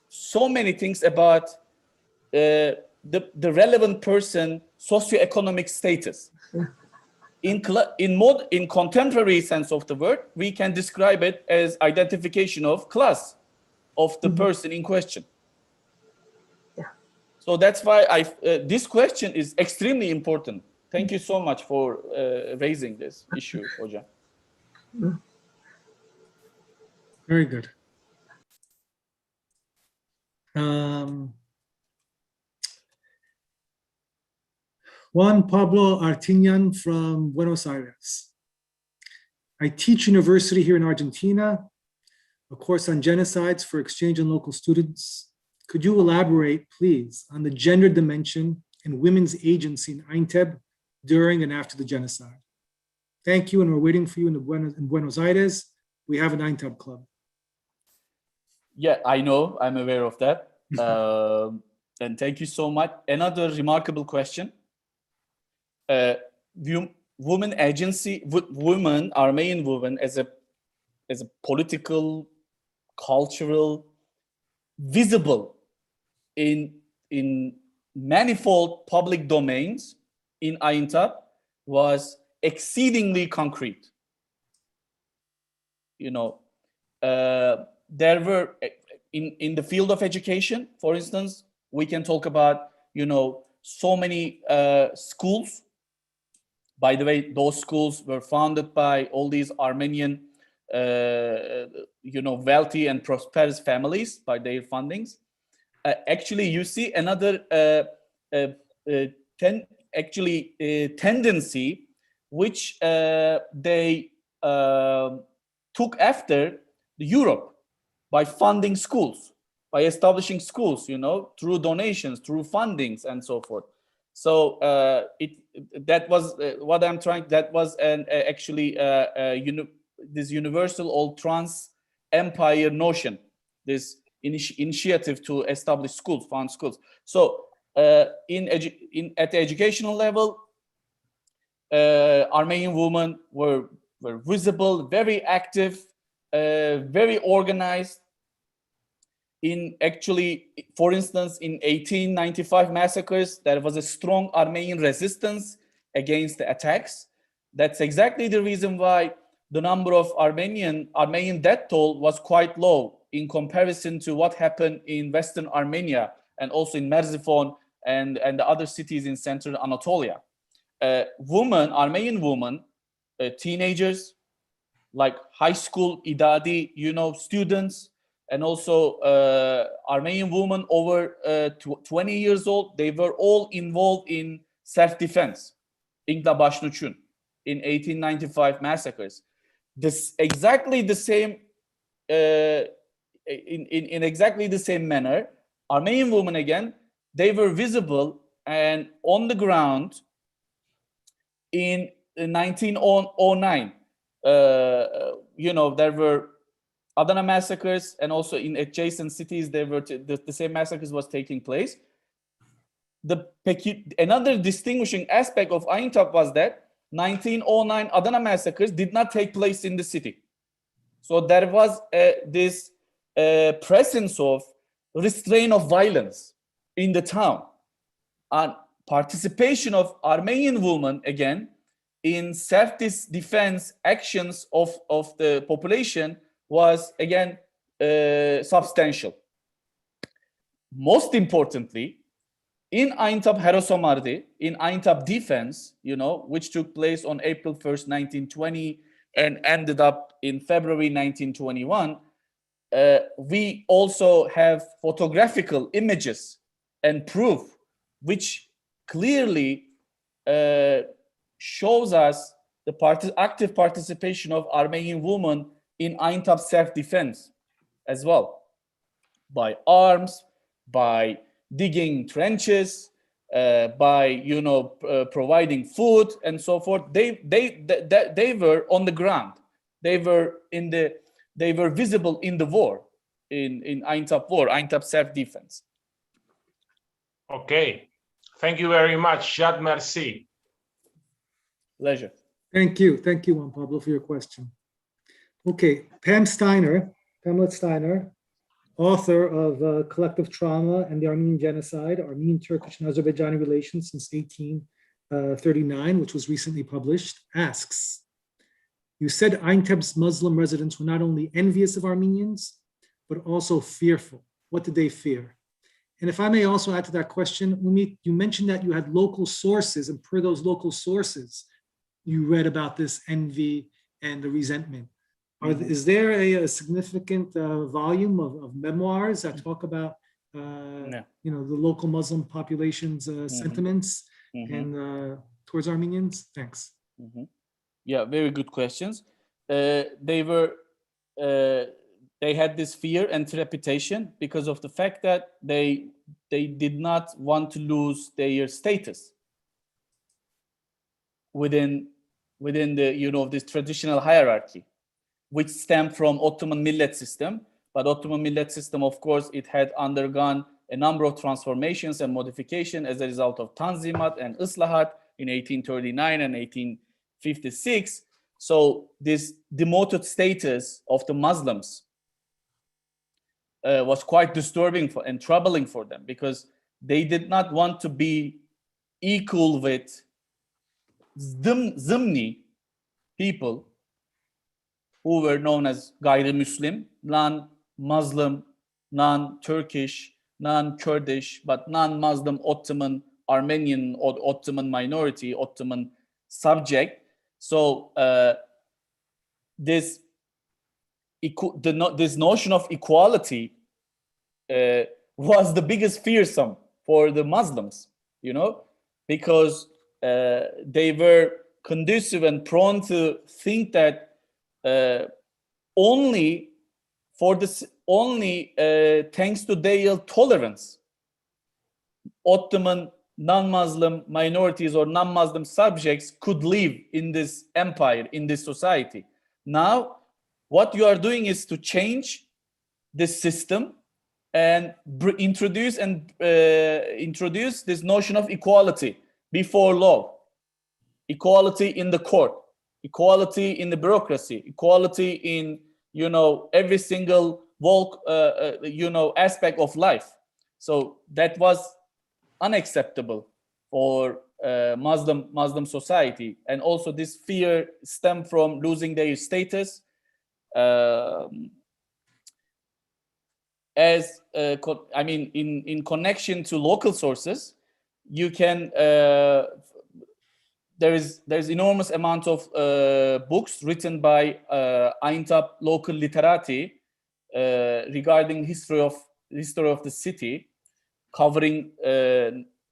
so many things about the relevant person socioeconomic status. In contemporary sense of the word, we can describe it as identification of class of the person in question. So that's why this question is extremely important. Thank you so much for raising this issue, Hocam. Very good. Juan Pablo Artinian from Buenos Aires. I teach university here in Argentina, a course on genocides for exchange and local students. Could you elaborate, please, on the gender dimension and women's agency in Einteb during and after the genocide? Thank you, and we're waiting for you in Buenos Aires. We have an Aintab club. Yeah, I know, I'm aware of that. And thank you so much. Another remarkable question. Women agency, women, Armenian women, as a political, cultural, visible in manifold public domains in Aintab was exceedingly concrete. There were in the field of education, for instance, we can talk about so many schools. By the way, those schools were founded by all these Armenian wealthy and prosperous families by their fundings. Actually, you see another tendency which they took after Europe. by funding schools, by establishing schools, you know, through donations, through fundings, and so forth. So that was what I'm trying. That was actually this universal or trans empire notion, this initiative to establish schools, found schools. So at the educational level, Armenian women were visible, very active, very organized. For instance, in 1895 massacres, there was a strong Armenian resistance against the attacks. That's exactly the reason why the number of Armenian death toll was quite low in comparison to what happened in Western Armenia and also in Merziphone and the other cities in Central Anatolia. Armenian women, teenagers, like high school idadi, you know, students, and also Armenian women over 20 years old, they were all involved in self-defense, Aintab Bashnuchun, in 1895 massacres. This exactly the same, in exactly the same manner, Armenian women again, they were visible and on the ground in 1909. You know, there were Adana massacres, and also in adjacent cities, there were the same massacres was taking place. Another distinguishing aspect of Aintab was that 1909 Adana massacres did not take place in the city. So there was this presence of restraint of violence in the town, and participation of Armenian women again in self-defense actions of the population was again substantial. Most importantly, in Aintab Herosomardi, in Aintab defense, you know, which took place on April 1st, 1920, and ended up in February 1921, we also have photographical images and proof which clearly shows us the active participation of Armenian women in Aintab self-defense as well, by arms, by digging trenches, by, you know, providing food and so forth. They were on the ground. They were visible in the war, in Aintab war, Aintab self-defense. Okay, thank you very much, Jad. Merci. Pleasure. Thank you, Juan Pablo, for your question. Okay, Pamela Steiner, author of Collective Trauma and the Armenian Genocide, Armenian, Turkish, and Azerbaijani Relations since 1839, which was recently published, asks, you said Einteb's Muslim residents were not only envious of Armenians, but also fearful. What did they fear? And if I may also add to that question, Umit, you mentioned that you had local sources, and per those local sources, you read about this envy and the resentment. Is there a significant volume of memoirs that talk about you know, the local Muslim population's sentiments and towards Armenians? Thanks. Yeah, very good questions. They had this fear and trepidation because of the fact that they did not want to lose their status within the, you know, this traditional hierarchy, which stemmed from Ottoman millet system. But Ottoman millet system, of course, it had undergone a number of transformations and modification as a result of Tanzimat and Islahat in 1839 and 1856. So this demoted status of the Muslims was quite disturbing and troubling for them, because they did not want to be equal with Zimni people who were known as Gayri-Muslim, non-Muslim, non-Turkish, non-Kurdish, but non-Muslim Ottoman Armenian or Ottoman minority, Ottoman subject. So this notion of equality was the biggest fearsome for the Muslims, you know, because they were conducive and prone to think that only for this only thanks to their tolerance, Ottoman non-Muslim minorities or non-Muslim subjects could live in this empire, in this society. Now, what you are doing is to change this system and introduce this notion of equality before law, equality in the court, equality in the bureaucracy, equality in, you know, every single walk, you know, aspect of life. So that was unacceptable for Muslim society, and also this fear stemmed from losing their status. I mean, in connection to local sources, you can there's enormous amount of books written by Aintab local literati regarding history of the city, covering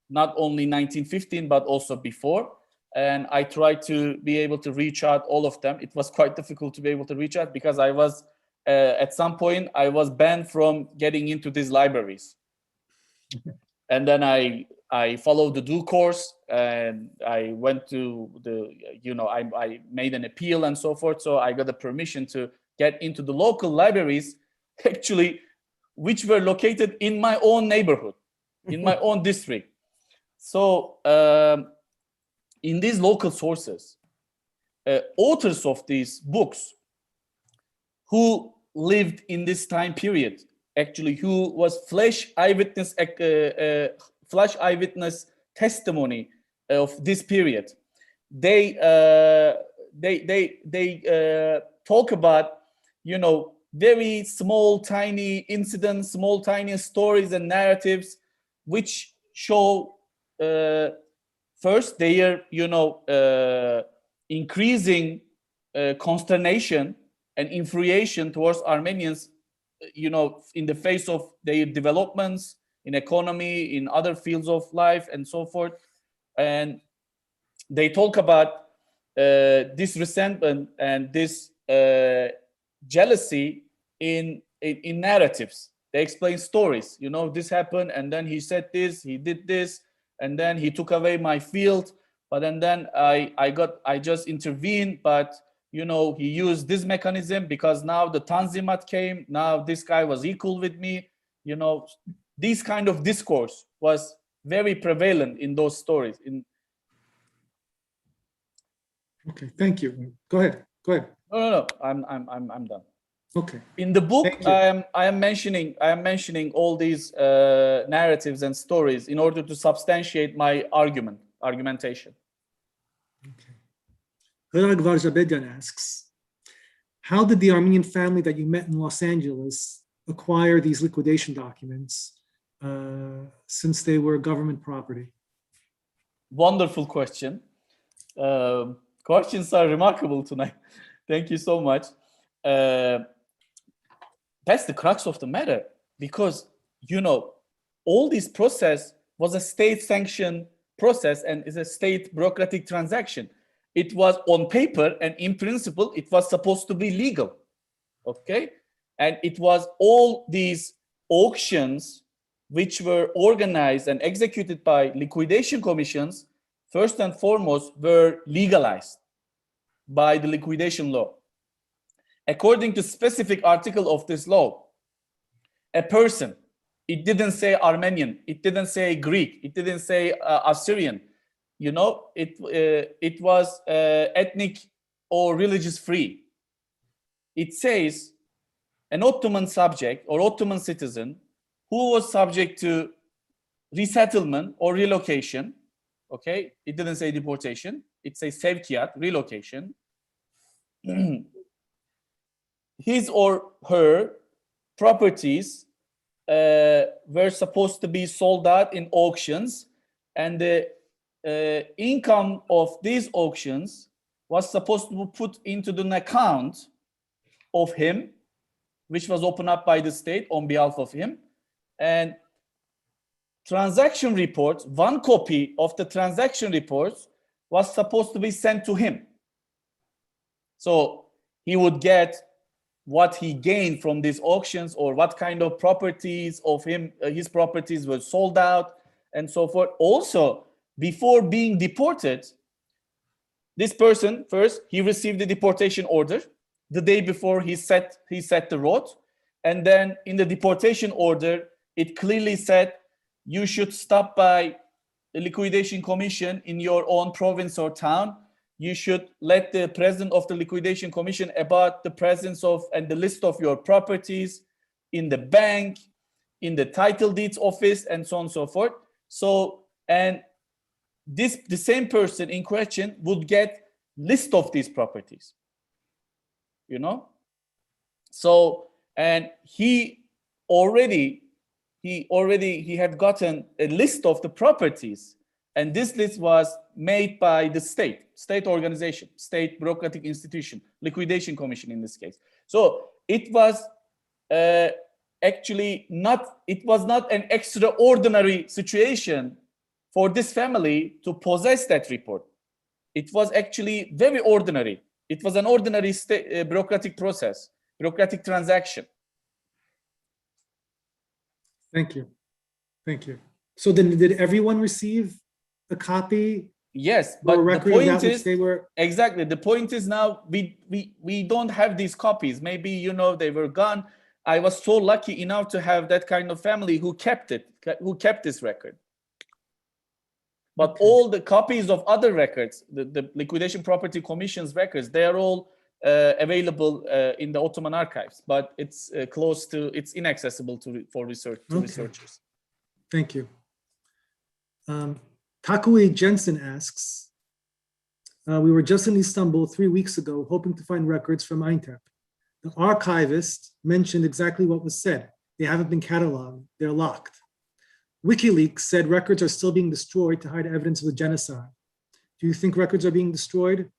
not only 1915 but also before. And I tried to be able to reach out all of them. It was quite difficult to be able to reach out because I was at some point I was banned from getting into these libraries. And then I followed the due course, and I went to the, you know, I made an appeal and so forth. So I got the permission to get into the local libraries, actually, which were located in my own neighborhood, in my own district. So in these local sources, authors of these books who lived in this time period, actually, who was flash eyewitness testimony of this period, they talk about, you know, very small, tiny incidents, small, tiny stories and narratives, which show first their, you know, increasing consternation and infuriation towards Armenians, you know, in the face of their developments in economy, in other fields of life, and so forth. And they talk about this resentment and this jealousy in narratives. They explain stories. You know, this happened, and then he said this, he did this, and then he took away my field. But then I just intervened, but you know, he used this mechanism because now the Tanzimat came. Now this guy was equal with me. You know, this kind of discourse was very prevalent in those stories. Okay, thank you. Go ahead. No. I'm done. Okay. In the book, Thank you. I am mentioning all these narratives and stories in order to substantiate my argumentation. Okay. Hrag Varjabedyan asks, how did the Armenian family that you met in Los Angeles acquire these liquidation documents since they were government property? Wonderful question. Questions are remarkable tonight. Thank you so much. That's the crux of the matter, because, you know, all this process was a state-sanctioned process and is a state bureaucratic transaction. It was on paper, and in principle, it was supposed to be legal, okay? And it was all these auctions which were organized and executed by liquidation commissions, first and foremost, were legalized by the liquidation law. According to specific article of this law, a person, it didn't say Armenian, it didn't say Greek, it didn't say Assyrian, you know, it was ethnic or religious free. It says an Ottoman subject or Ottoman citizen who was subject to resettlement or relocation, okay? It didn't say deportation, it says sevkiyat, relocation. His or her properties were supposed to be sold out in auctions, and the income of these auctions was supposed to be put into an account of him, which was opened up by the state on behalf of him. And transaction reports, one copy of the transaction reports was supposed to be sent to him. So he would get what he gained from these auctions, or what kind of properties of him, his properties were sold out, and so forth. Also, before being deported, this person, first, he received the deportation order the day before he set the road. And then in the deportation order, it clearly said, you should stop by the liquidation commission in your own province or town. You should let the president of the liquidation commission about the presence of and the list of your properties in the bank, in the title deeds office, and so on and so forth. So, and the same person in question would get list of these properties, you know? So, and he had gotten a list of the properties, and this list was made by the state organization, state bureaucratic institution, liquidation commission in this case. So it was actually not an extraordinary situation for this family to possess that report. It was actually very ordinary. It was an ordinary bureaucratic process, bureaucratic transaction. Thank you. Thank you. So then did everyone receive a copy? Yes, but the point is, they were... exactly, the point is now we don't have these copies. Maybe, you know, they were gone. I was so lucky enough to have that kind of family who kept this record. But Okay. all the copies of other records, the Liquidation Property Commission's records, they are all available in the Ottoman archives, but it's it's inaccessible for researchers. Thank you. Takui Jensen asks, we were just in Istanbul 3 weeks ago, hoping to find records from Einteb. The archivist mentioned exactly what was said. They haven't been cataloged, they're locked. WikiLeaks said records are still being destroyed to hide evidence of the genocide. Do you think records are being destroyed?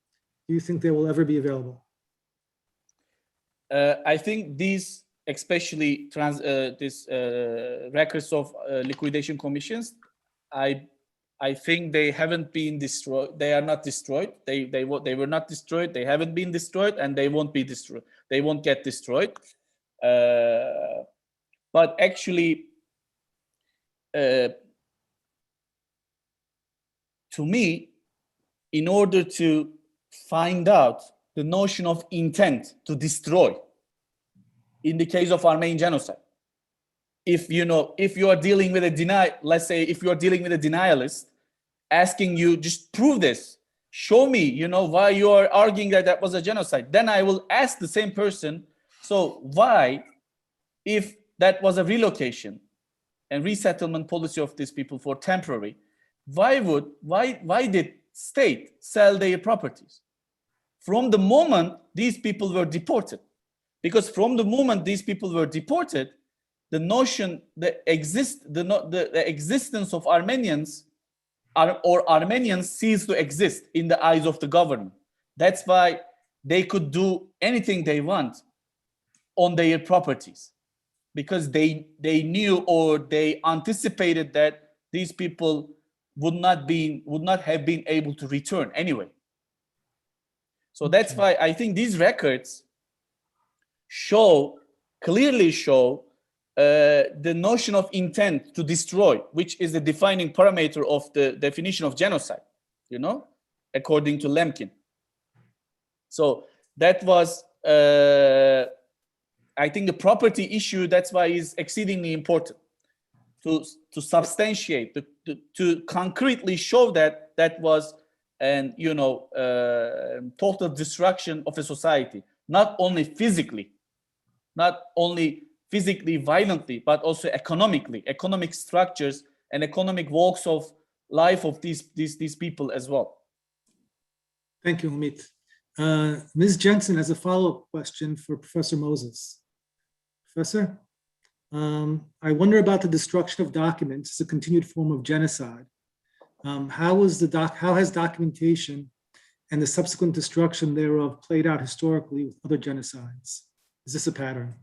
Do you think they will ever be available? I think these, especially records of liquidation commissions, I think they haven't been destroyed. They are not destroyed. They were not destroyed. They haven't been destroyed, and they won't be destroyed. They won't get destroyed. But actually, to me, in order to find out the notion of intent to destroy, in the case of Armenian genocide, if you are dealing with let's say if you are dealing with a denialist, asking you, just prove this, show me, why you are arguing that was a genocide, then I will ask the same person, so why, if that was a relocation and resettlement policy of these people for temporary, why did state sell their properties from the moment these people were deported? Because from the moment these people were deported, the notion, the existence of Armenians or Armenians ceased to exist in the eyes of the government. That's why they could do anything they want on their properties, because they knew or they anticipated that these people would not have been able to return anyway. So that's why I think these records clearly show the notion of intent to destroy, which is the defining parameter of the definition of genocide, according to Lemkin. So that was, I think, the property issue. That's why is exceedingly important to substantiate, to concretely show that was an total destruction of a society, not only physically violently, but also economic structures and economic walks of life of these people as well. Thank you, Hamid. Ms. Jensen has a follow-up question for Professor Moses. Professor, I wonder about the destruction of documents as a continued form of genocide. How has documentation and the subsequent destruction thereof played out historically with other genocides? Is this a pattern?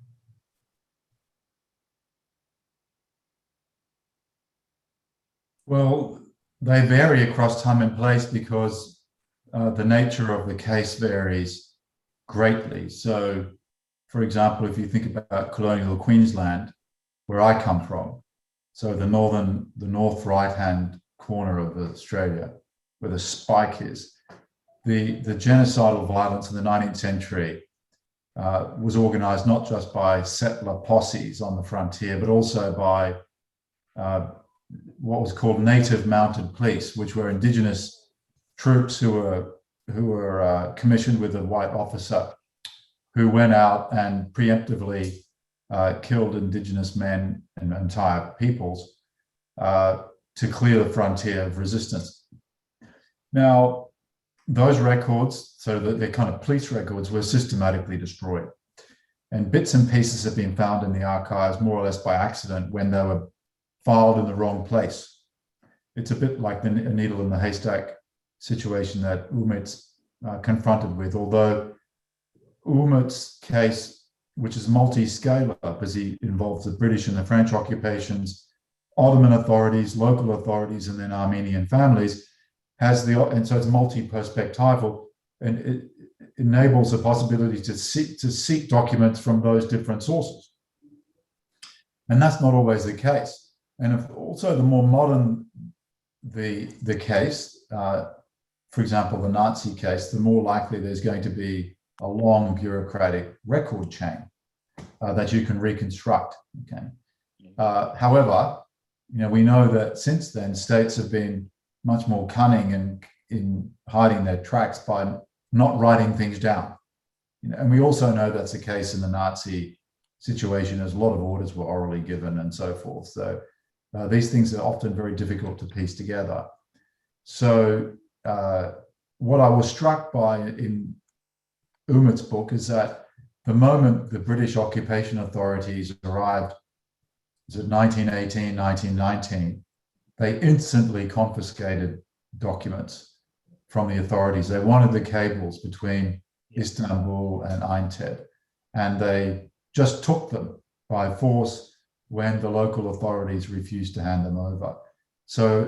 Well, they vary across time and place because the nature of the case varies greatly. So, for example, if you think about colonial Queensland, where I come from, so the north right-hand corner of Australia, where the spike is, the genocidal violence in the 19th century was organized not just by settler posses on the frontier, but also by what was called native mounted police, which were indigenous troops who were commissioned with a white officer who went out and preemptively killed indigenous men and entire peoples to clear the frontier of resistance. Now, those records, so that they're kind of police records, were systematically destroyed. And bits and pieces have been found in the archives more or less by accident when they were filed in the wrong place. It's a bit like a needle in the haystack situation that Umut's confronted with, although Umut's case, which is multi-scalar because he involves the British and the French occupations, Ottoman authorities, local authorities, and then Armenian families, and so it's multi-perspectival, and it enables the possibility to seek documents from those different sources. And that's not always the case. And also the more modern the case, for example, the Nazi case, the more likely there's going to be a long bureaucratic record chain that you can reconstruct. Okay. However, we know that since then states have been much more cunning in hiding their tracks by not writing things down. And we also know that's the case in the Nazi situation, as a lot of orders were orally given and so forth. So these things are often very difficult to piece together. So what I was struck by in Umut's book is that the moment the British occupation authorities arrived, was it 1918, 1919, they instantly confiscated documents from the authorities. They wanted the cables between Istanbul and Einteb, and they just took them by force when the local authorities refused to hand them over. So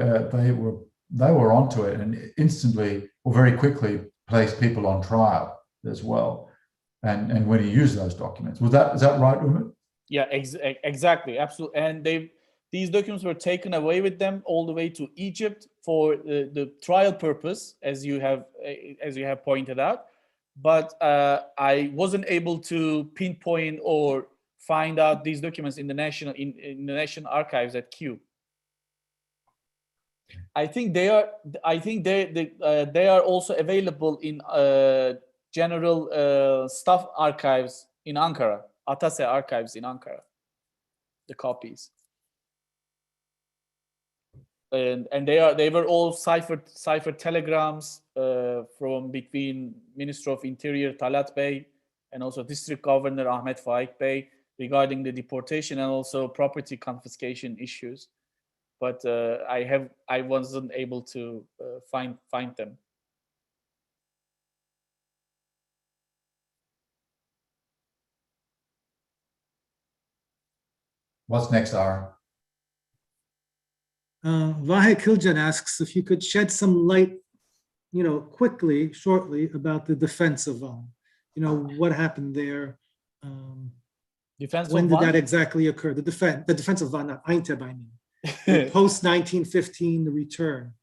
they were onto it and instantly, or very quickly, placed people on trial as well. And when he used those documents, is that right, Umut? Yeah, exactly, absolutely. And these documents were taken away with them all the way to Egypt for the trial purpose, as you have pointed out. But I wasn't able to pinpoint or find out these documents in the national archives at Kew. I think they are also available in general staff archives in Ankara, Atase archives in Ankara, the copies. And they were all ciphered telegrams from between Minister of Interior Talat Bey and also District Governor Ahmet Faik Bey regarding the deportation and also property confiscation issues. But I wasn't able to find them. What's next, Ara? Vahe Kiljan asks if you could shed some light, quickly, shortly, about the defense of Van. What happened there? When did that exactly occur? The defense of Van, not Einteb, I mean. Post 1915, the return.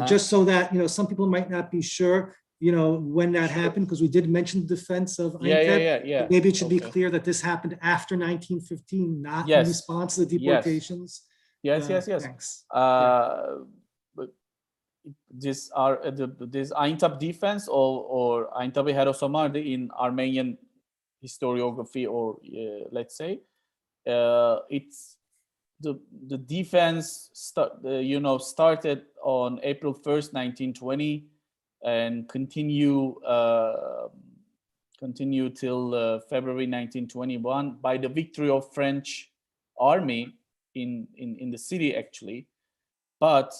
Just so that some people might not be sure, when that happened, because we did mention the defense of Einteb. Yeah. Maybe it should be clear that this happened after 1915, not in response to the deportations. Yes. Thanks. But this Aintab defense or Aintab Herosomardi in Armenian historiography, or let's say, it's the defense started on April 1st, 1920, and continue till February 1921 by the victory of French army in the city, actually. But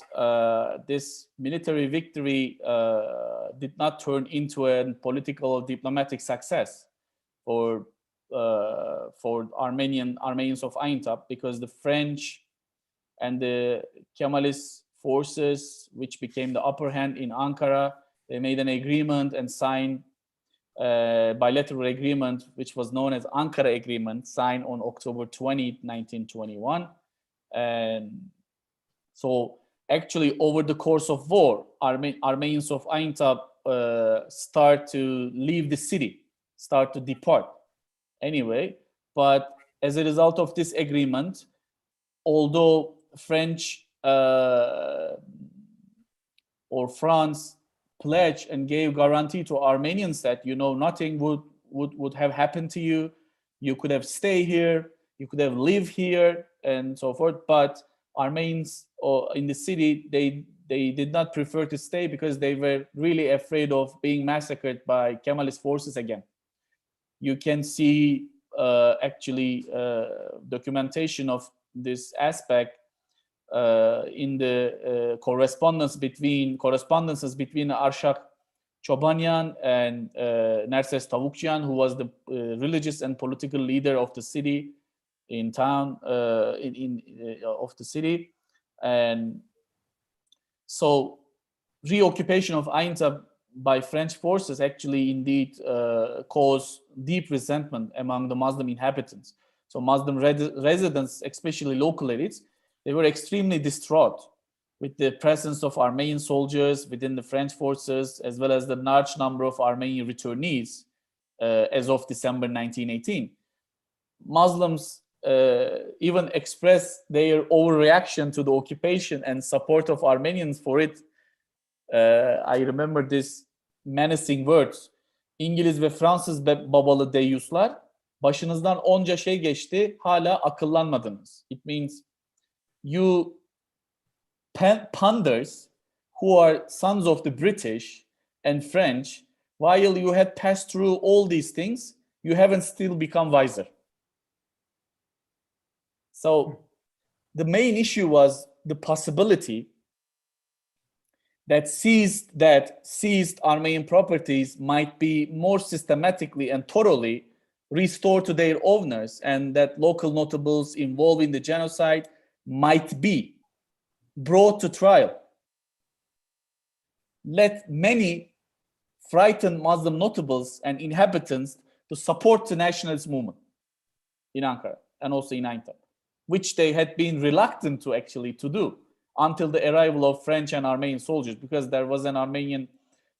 this military victory did not turn into a political or diplomatic success for Armenians of Aintab, because the French and the Kemalist forces, which became the upper hand in Ankara, they made an agreement and signed bilateral agreement, which was known as Ankara Agreement, signed on October 20, 1921. And so actually over the course of war, Armenians of Aintab start to leave the city, start to depart anyway. But as a result of this agreement, although French or France pledged and gave guarantee to Armenians that, you know, nothing would have happened to you, you could have stayed here, you could have lived here, and so forth. But Armenians in the city, they did not prefer to stay because they were really afraid of being massacred by Kemalist forces again. You can see actually documentation of this aspect in the correspondences between Arshak Chobanyan and Nerses Tavukjian, who was the religious and political leader of the city in town of the city. And so reoccupation of Aintab by French forces actually indeed caused deep resentment among the Muslim inhabitants. So Muslim residents, especially local elites, they were extremely distraught with the presence of Armenian soldiers within the French forces, as well as the large number of Armenian returnees as of December 1918. Muslims even expressed their overreaction to the occupation and support of Armenians for it. I remember this menacing words. İngiliz ve Fransız babalı deyyuslar, başınızdan onca şey geçti, hala akıllanmadınız. It means you panders who are sons of the British and French, while you had passed through all these things, you haven't still become wiser. So the main issue was the possibility that seized Armenian properties might be more systematically and thoroughly restored to their owners, and that local notables involved in the genocide might be brought to trial. Let many frightened Muslim notables and inhabitants to support the nationalist movement in Ankara and also in Aintab, which they had been reluctant to actually to do until the arrival of French and Armenian soldiers, because there was an Armenian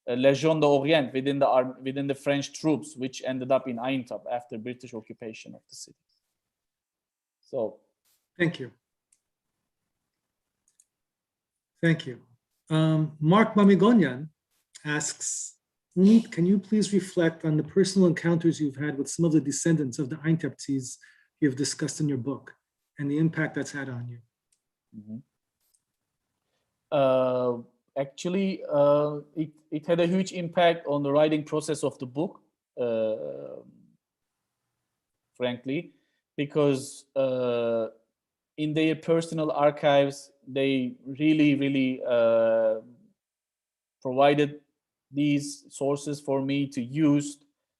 Légion d'Orient within the French troops, which ended up in Aintab after British occupation of the city. So, thank you. Thank you. Mark Mamigonyan asks, Umit, can you please reflect on the personal encounters you've had with some of the descendants of the Eintebtis you've discussed in your book and the impact that's had on you? Mm-hmm. Actually, it had a huge impact on the writing process of the book, frankly, because in their personal archives, they really provided these sources for me to use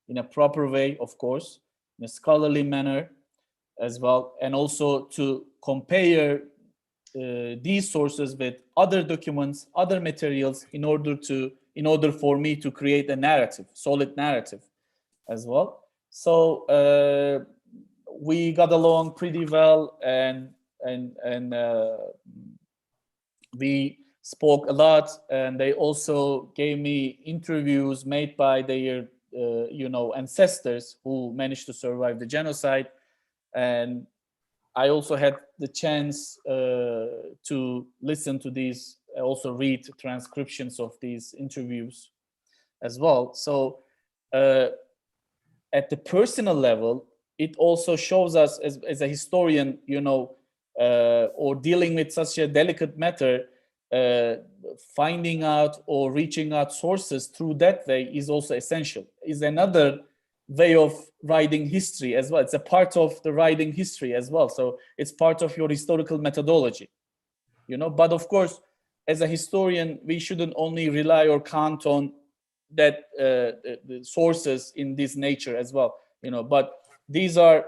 in a proper way, of course, in a scholarly manner as well, and also to compare these sources with other documents, other materials, in order for me to create a narrative, solid narrative as well. So we got along pretty well, and we spoke a lot, and they also gave me interviews made by their ancestors who managed to survive the genocide. And I also had the chance to listen to these, also read transcriptions of these interviews as well. So at the personal level, it also shows us as a historian, or dealing with such a delicate matter, finding out or reaching out sources through that way is also essential, is another way of writing history as well. It's a part of the writing history as well. So it's part of your historical methodology, but of course, as a historian, we shouldn't only rely or count on that the sources in this nature as well, but these were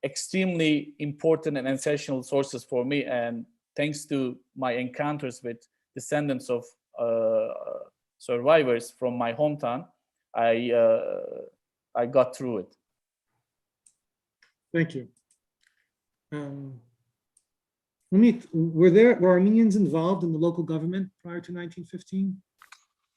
extremely important and essential sources for me. And thanks to my encounters with descendants of survivors from my hometown, I got through it. Thank you. Umit, were Armenians involved in the local government prior to 1915?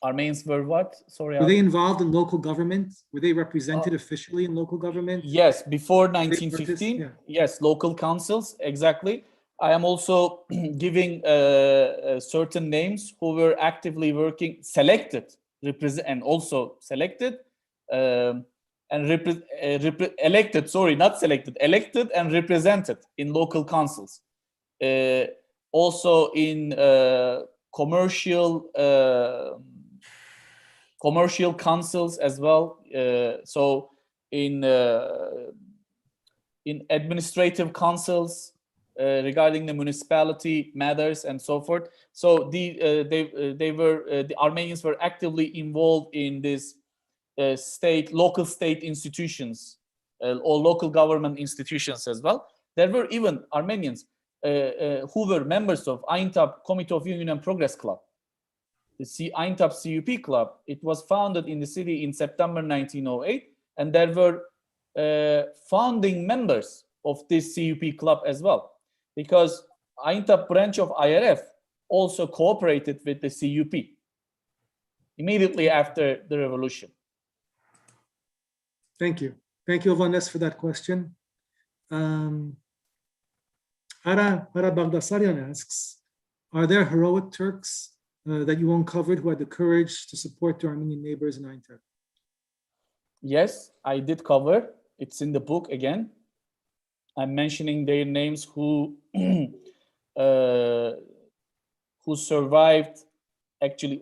Armenians were what? Sorry. Were they involved in local government? Were they represented officially in local government? Yes, before Yeah. 1915. Yes, local councils, exactly. I am also giving certain names who were actively working, selected, and also selected, and elected, sorry, not selected, elected and represented in local councils. Also in commercial councils as well. So in administrative councils regarding the municipality matters and so forth. So the Armenians were actively involved in this local state institutions or local government institutions as well. There were even Armenians who were members of Aintab Committee of Union and Progress Club. The Aintab CUP Club, it was founded in the city in September 1908, and there were founding members of this CUP club as well, because Aintab branch of IRF also cooperated with the CUP immediately after the revolution. Thank you. Thank you, Ovanes, for that question. Ara Bagdasaryan asks, are there heroic Turks that you uncovered who had the courage to support their Armenian neighbors in Einteb? Yes, I did cover. It's in the book again. I'm mentioning their names who survived, actually,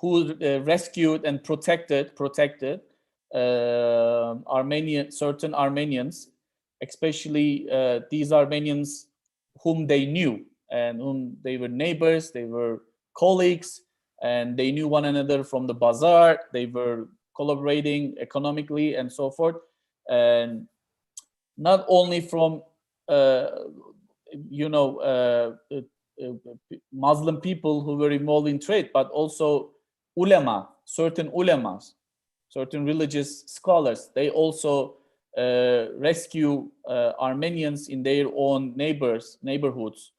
who rescued and protected certain Armenians, especially these Armenians whom they knew and whom they were neighbors, they were colleagues, and they knew one another from the bazaar. They were collaborating economically and so forth, and not only from Muslim people who were involved in trade, but also certain religious scholars. They also rescue Armenians in their own neighborhoods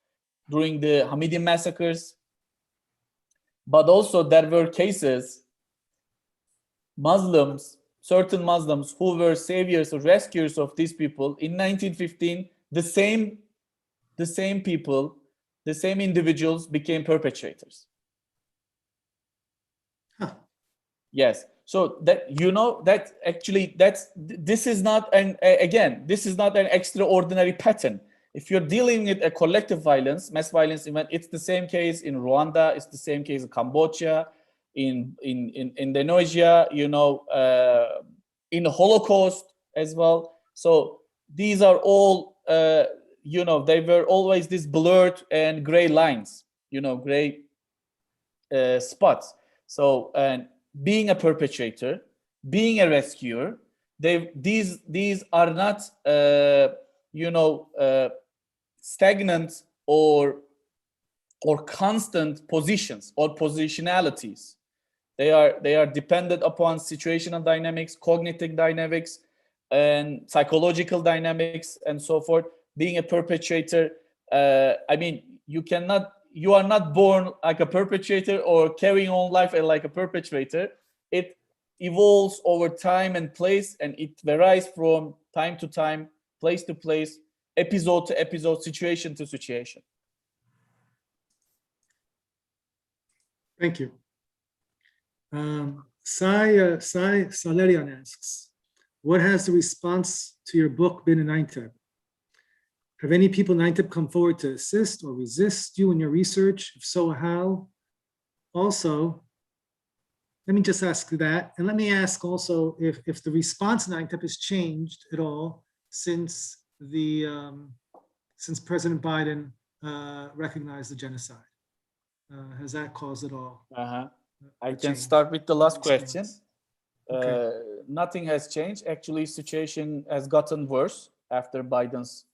during the Hamidian massacres. But also there were cases, certain Muslims who were saviors or rescuers of these people. In 1915, the same people, the same individuals became perpetrators. Huh. Yes. So this is not an extraordinary pattern. If you're dealing with a collective violence, mass violence event, it's the same case in Rwanda, it's the same case in Cambodia, in Indonesia, in the Holocaust as well. So these are all, they were always these blurred and gray lines, gray spots. So, and being a perpetrator, being a rescuer, these are not, stagnant or constant positions or positionalities. They are dependent upon situational dynamics, cognitive dynamics, and psychological dynamics, and so forth. Being a perpetrator, you are not born like a perpetrator or carrying on life like a perpetrator. It evolves over time and place, and it varies from time to time, place to place, episode to episode, situation to situation. Thank you. Sai Salerian asks, what has the response to your book been in Einteb? Have any people in Einteb come forward to assist or resist you in your research? If so, how? Also, let me just ask that. And let me ask also if the response in Einteb has changed at all since President Biden recognized the genocide. Has that caused it all? I can start with the last question. Okay. Nothing has changed. Actually, situation has gotten worse after Biden's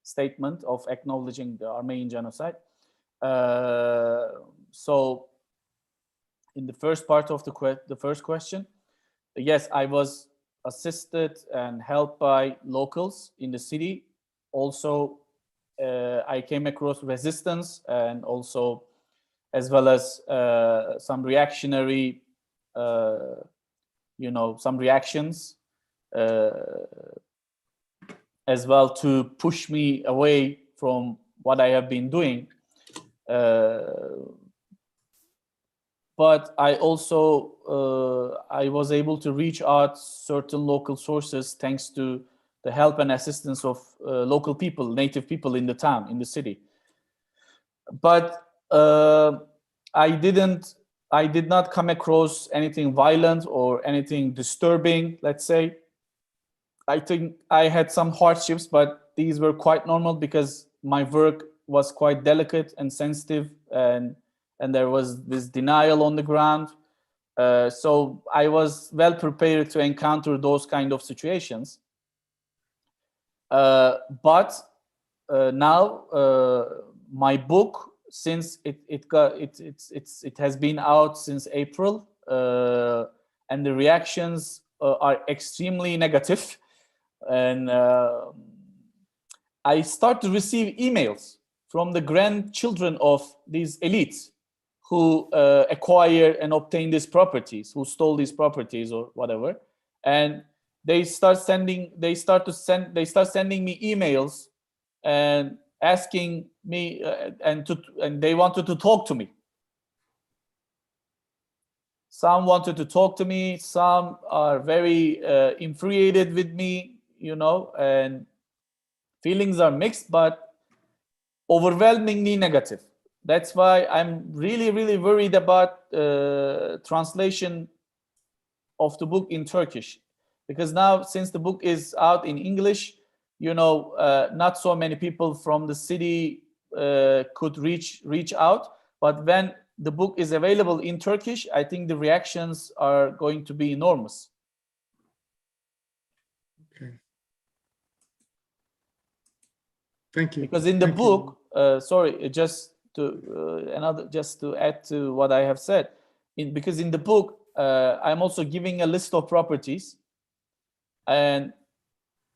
statement of acknowledging the Armenian genocide. So in the first part of the first question, yes, I was assisted and helped by locals in the city. Also, I came across resistance and also as well as some reactionary, some reactions as well to push me away from what I have been doing. But I also, I was able to reach out certain local sources thanks to the help and assistance of local people, native people in the town, in the city. But I did not come across anything violent or anything disturbing, let's say. I think I had some hardships, but these were quite normal because my work was quite delicate and sensitive, and there was this denial on the ground. So I was well prepared to encounter those kind of situations. But now my book, since it has been out since April, and the reactions are extremely negative, and I start to receive emails from the grandchildren of these elites who acquire and obtain these properties, who stole these properties or whatever, and they start sending me emails and asking me and they wanted to talk to me. Some wanted to talk to me, some are very infuriated with me, and feelings are mixed, but overwhelmingly negative. That's why I'm really, really worried about translation of the book in Turkish, because now, since the book is out in English, not so many people from the city could reach out. But when the book is available in Turkish, I think the reactions are going to be enormous. Okay. Thank you. Because in the book, just to add to what I have said, because in the book, I'm also giving a list of properties and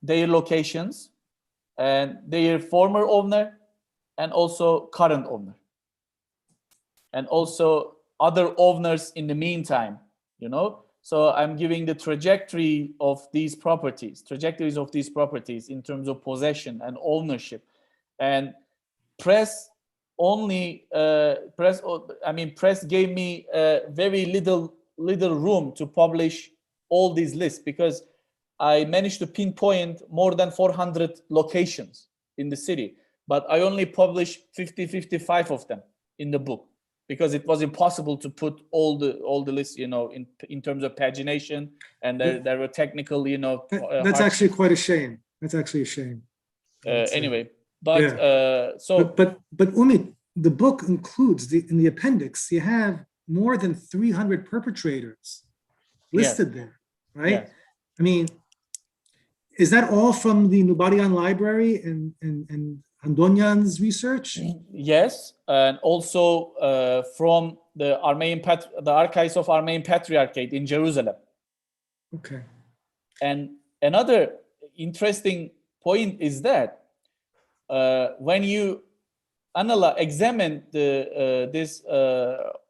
their locations and their former owner and also current owner, and also other owners in the meantime, So I'm giving the trajectories of these properties in terms of possession and ownership. And press gave me very little room to publish all these lists, because I managed to pinpoint more than 400 locations in the city, but I only published 55 of them in the book, because it was impossible to put all the lists, in terms of pagination, and there were technical, that's actually quite a shame. That's actually a shame. Anyway, but yeah. But Umit, the book includes in the appendix, you have more than 300 perpetrators listed there, right? Yes. I mean, is that all from the Nubarian Library and Andonyan's research? Yes, and also from the archives of Armenian Patriarchate in Jerusalem. Okay. And another interesting point is that when you examine this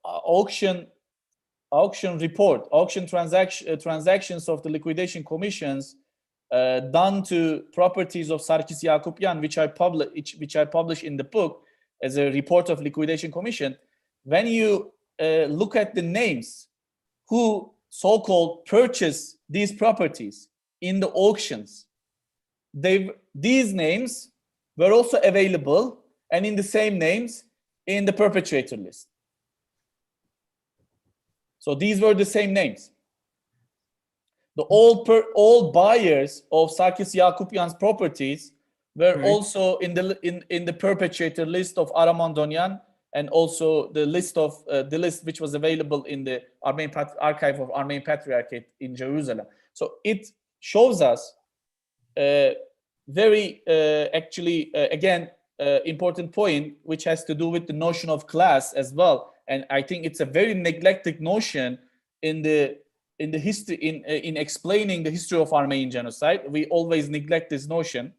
auction transactions of the liquidation commissions done to properties of Sarkis Yakupyan, which I publish in the book as a report of liquidation commission, when you look at the names who so-called purchased these properties in the auctions, these names were also available and in the same names in the perpetrator list. So these were the same names. All buyers of Sarkis Yakupyan's properties were right. also in the perpetrator list of Aram Andonyan, and also the list which was available in the archive of Armenian Patriarchate in Jerusalem. So it shows us very important point, which has to do with the notion of class as well, and I think it's a very neglected notion in the history, in explaining the history of Armenian genocide. We always neglect this notion.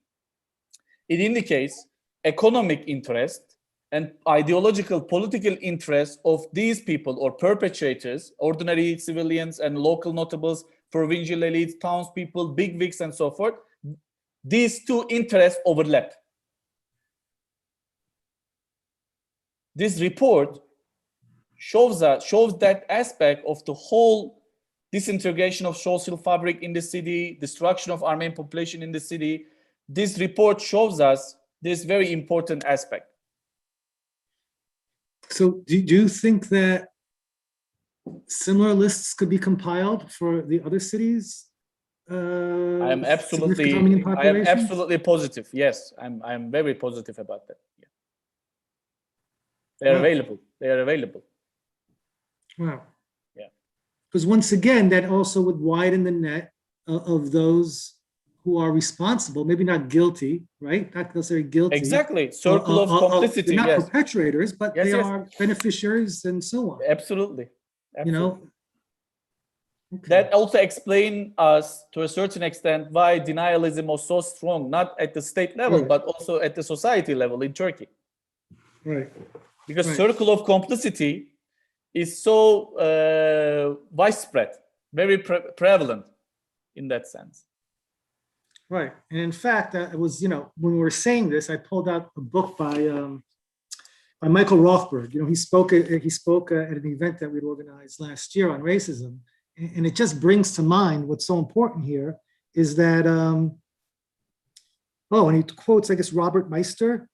It indicates economic interest and ideological political interest of these people or perpetrators, ordinary civilians and local notables, provincial elites, townspeople, big wigs, and so forth. These two interests overlap. This report shows that aspect of the whole disintegration of social fabric in the city, destruction of Armenian population in the city. This report shows us this very important aspect. So do you think that similar lists could be compiled for the other cities? I am significant Armenian populations? absolutely positive. Yes, I'm very positive about that. Yeah. They're available. They are available. Wow. Yeah. Because once again, that also would widen the net of those who are responsible, maybe not guilty, right? Not necessarily guilty. Exactly. Circle of complicity. They're not Yes. perpetrators, but Yes, they yes. are beneficiaries and so on. Absolutely. You know. Okay. That also explains us to a certain extent why denialism was so strong, not at the state level, Right. but also at the society level in Turkey. Right. Because Right. circle of complicity is so widespread, very prevalent in that sense. Right. And in fact, it was, when we were saying this, I pulled out a book by Michael Rothberg. He spoke at an event that we'd organized last year on racism. And it just brings to mind what's so important here is that, and he quotes, I guess, Robert Meister,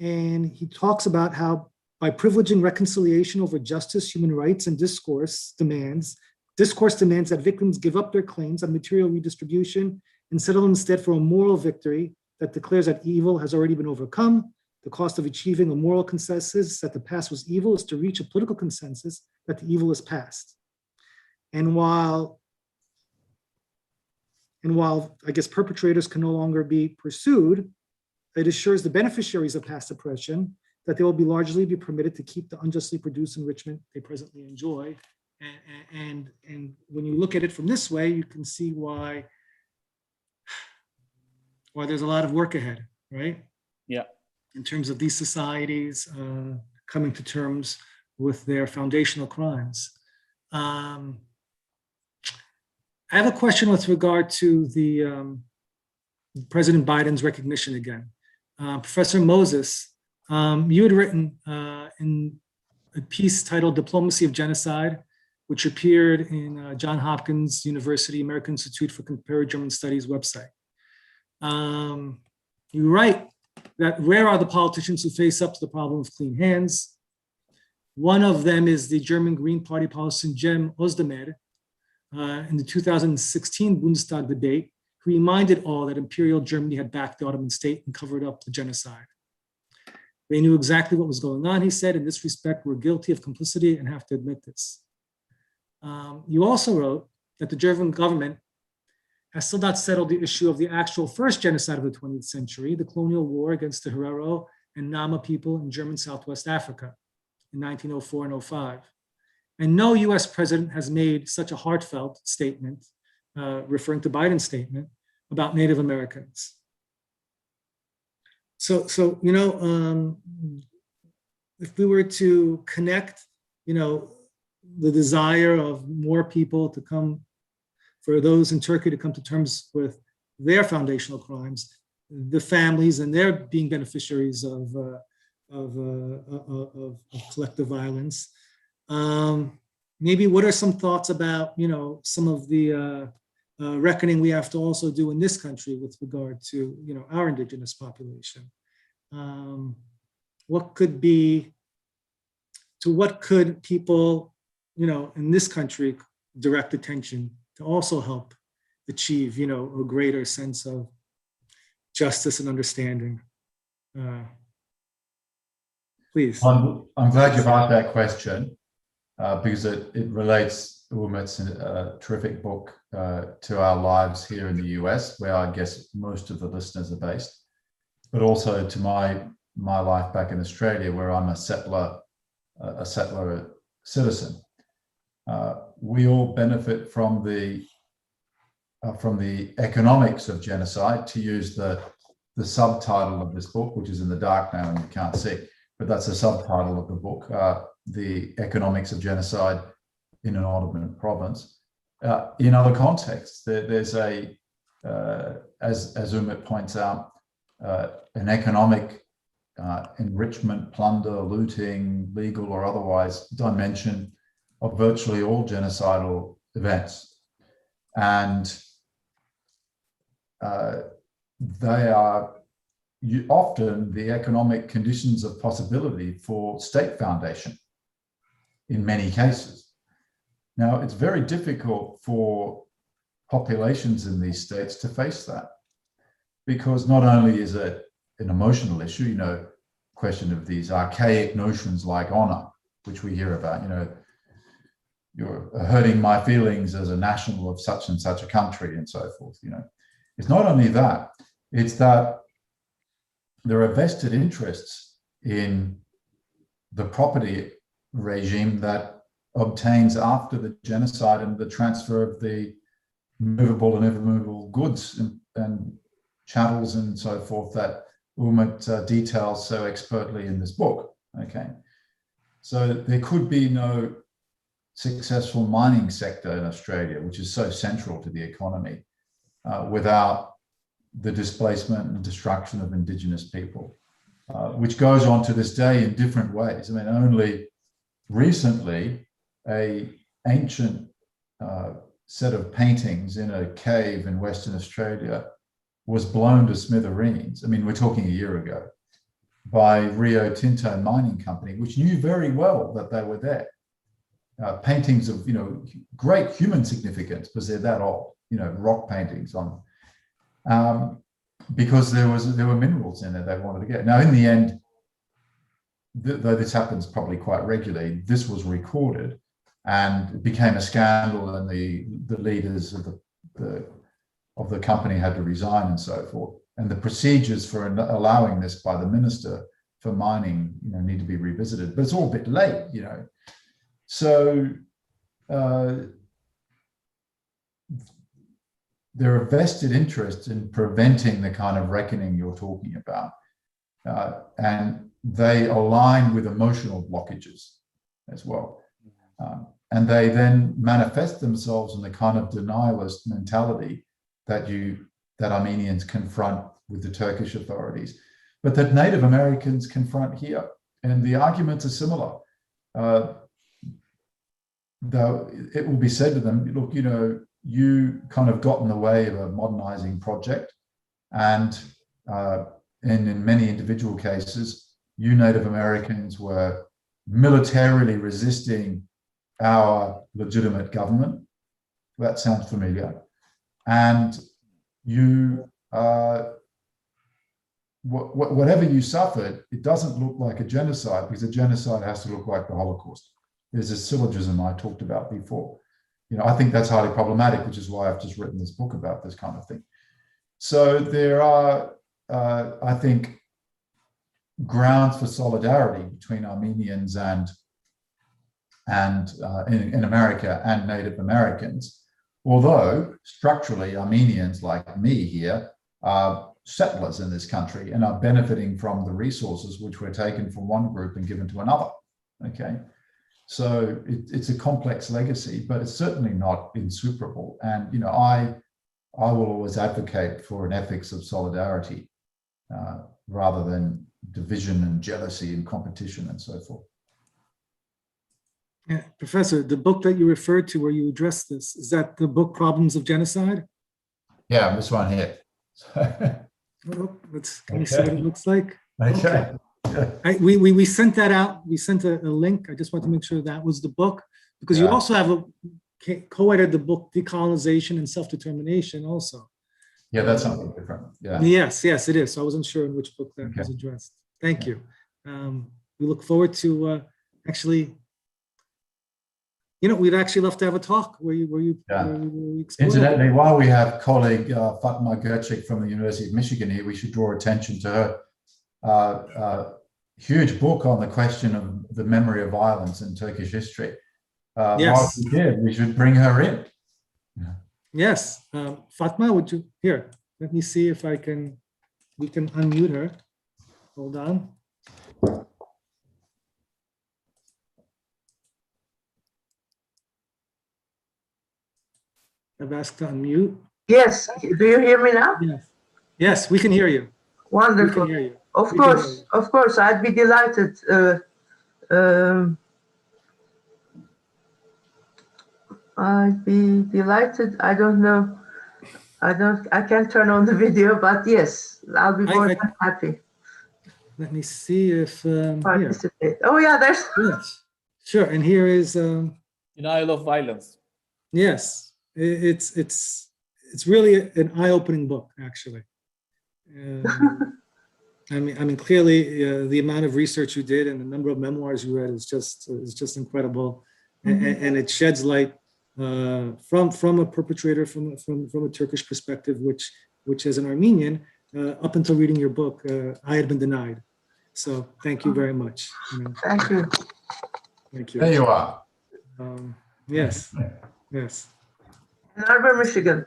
and he talks about how by privileging reconciliation over justice, human rights, and discourse demands that victims give up their claims on material redistribution and settle instead for a moral victory that declares that evil has already been overcome. The cost of achieving a moral consensus that the past was evil is to reach a political consensus that the evil is past. And while I guess perpetrators can no longer be pursued, it assures the beneficiaries of past oppression that they will largely be permitted to keep the unjustly produced enrichment they presently enjoy. And when you look at it from this way, you can see why there's a lot of work ahead, right? Yeah. In terms of these societies coming to terms with their foundational crimes. I have a question with regard to the President Biden's recognition again. Professor Moses, you had written in a piece titled Diplomacy of Genocide, which appeared in Johns Hopkins University American Institute for Comparative German Studies website. You write that rare are the politicians who face up to the problem of clean hands. One of them is the German Green Party politician Cem Özdemir. In the 2016 Bundestag debate, who reminded all that Imperial Germany had backed the Ottoman state and covered up the genocide. They knew exactly what was going on, he said. In this respect, we're guilty of complicity and have to admit this. You also wrote that the German government has still not settled the issue of the actual first genocide of the 20th century, the colonial war against the Herero and Nama people in German Southwest Africa in 1904 and 05. And no US president has made such a heartfelt statement, referring to Biden's statement, about Native Americans. So if we were to connect, the desire of more people to come, for those in Turkey to come to terms with their foundational crimes, the families and their being beneficiaries of collective violence. Maybe what are some thoughts about, some of the reckoning we have to also do in this country with regard to, our indigenous population? What could people, in this country direct attention to also help achieve, a greater sense of justice and understanding? Please. I'm glad you've asked that question because it relates, Umut's a terrific book to our lives here in the US, where I guess most of the listeners are based, but also to my life back in Australia, where I'm a settler citizen. We all benefit from the economics of genocide, to use the subtitle of this book, which is in the dark now and you can't see, but that's the subtitle of the book, The Economics of Genocide in an Ottoman Province. In other contexts, there's as Umut points out, an economic enrichment, plunder, looting, legal or otherwise, dimension of virtually all genocidal events. And they are often the economic conditions of possibility for state foundation in many cases. Now, it's very difficult for populations in these states to face that, because not only is it an emotional issue, you know, question of these archaic notions like honor, which we hear about, you know, you're hurting my feelings as a national of such and such a country and so forth, you know. It's not only that, it's that there are vested interests in the property regime that obtains after the genocide and the transfer of the movable and immovable goods and chattels and so forth that Umut details so expertly in this book, okay? So there could be no successful mining sector in Australia, which is so central to the economy, without the displacement and destruction of Indigenous people, which goes on to this day in different ways. I mean, only recently, an ancient set of paintings in a cave in Western Australia was blown to smithereens. I mean, we're talking a year ago, by Rio Tinto Mining Company, which knew very well that they were there. Paintings of, you know, great human significance, because they're that old, you know, rock paintings on, because there were minerals in there they wanted to get. Now, in the end, though this happens probably quite regularly, this was recorded and it became a scandal, and the leaders of the company had to resign and so forth. And the procedures for allowing this by the minister for mining, you know, need to be revisited. But it's all a bit late, you know. So there are vested interests in preventing the kind of reckoning you're talking about. And they align with emotional blockages as well. And they then manifest themselves in the kind of denialist mentality that Armenians confront with the Turkish authorities, but that Native Americans confront here. And the arguments are similar. Though it will be said to them, look, you know, you kind of got in the way of a modernizing project. And in many individual cases, you Native Americans were militarily resisting our legitimate government. That sounds familiar. And you, whatever you suffered, it doesn't look like a genocide, because a genocide has to look like the Holocaust. There's a syllogism I talked about before. You know, I think that's highly problematic, which is why I've just written this book about this kind of thing. So there are, I think, grounds for solidarity between Armenians and in America and Native Americans, although structurally Armenians like me here are settlers in this country and are benefiting from the resources which were taken from one group and given to another. Okay, so it's a complex legacy, but it's certainly not insuperable. And you know, I will always advocate for an ethics of solidarity rather than division and jealousy and competition and so forth. Yeah, Professor, the book that you referred to where you address this, is that the book Problems of Genocide? Yeah, this one here. Oh, can you see what it looks like? Okay. We sent that out. We sent a link. I just want to make sure that was the book, because you also have co-edited the book Decolonization and Self-Determination also. Yeah, that's something different. Yeah. Yes, it is. So I wasn't sure in which book that was addressed. Thank you. We look forward to actually, you know, we'd actually love to have a talk where you Incidentally, while we have colleague Fatma Gerchik from the University of Michigan here, we should draw attention to her huge book on the question of the memory of violence in Turkish history. Yes. We should bring her in. Yes. Fatma, would you, here, let me see if we can unmute her. Hold on. I've asked to unmute. Yes, do you hear me now? Yes. Yes, we can hear you. Wonderful. We can hear you. Of We can hear course, of course, I'd be delighted. I'd be delighted. I don't know. I can't turn on the video, but yes, I'll be more than happy. Let me see if here. Participate. Oh yeah, there's. Yes. Sure. And here is Denial of violence. yes. It's really an eye-opening book, actually. I mean, clearly, the amount of research you did and the number of memoirs you read is just incredible, and it sheds light from a perpetrator, from a Turkish perspective, which as an Armenian, up until reading your book, I had been denied. So thank you very much. Thank you. Thank you. There you are. Yes. Yes. Ann Arbor, Michigan.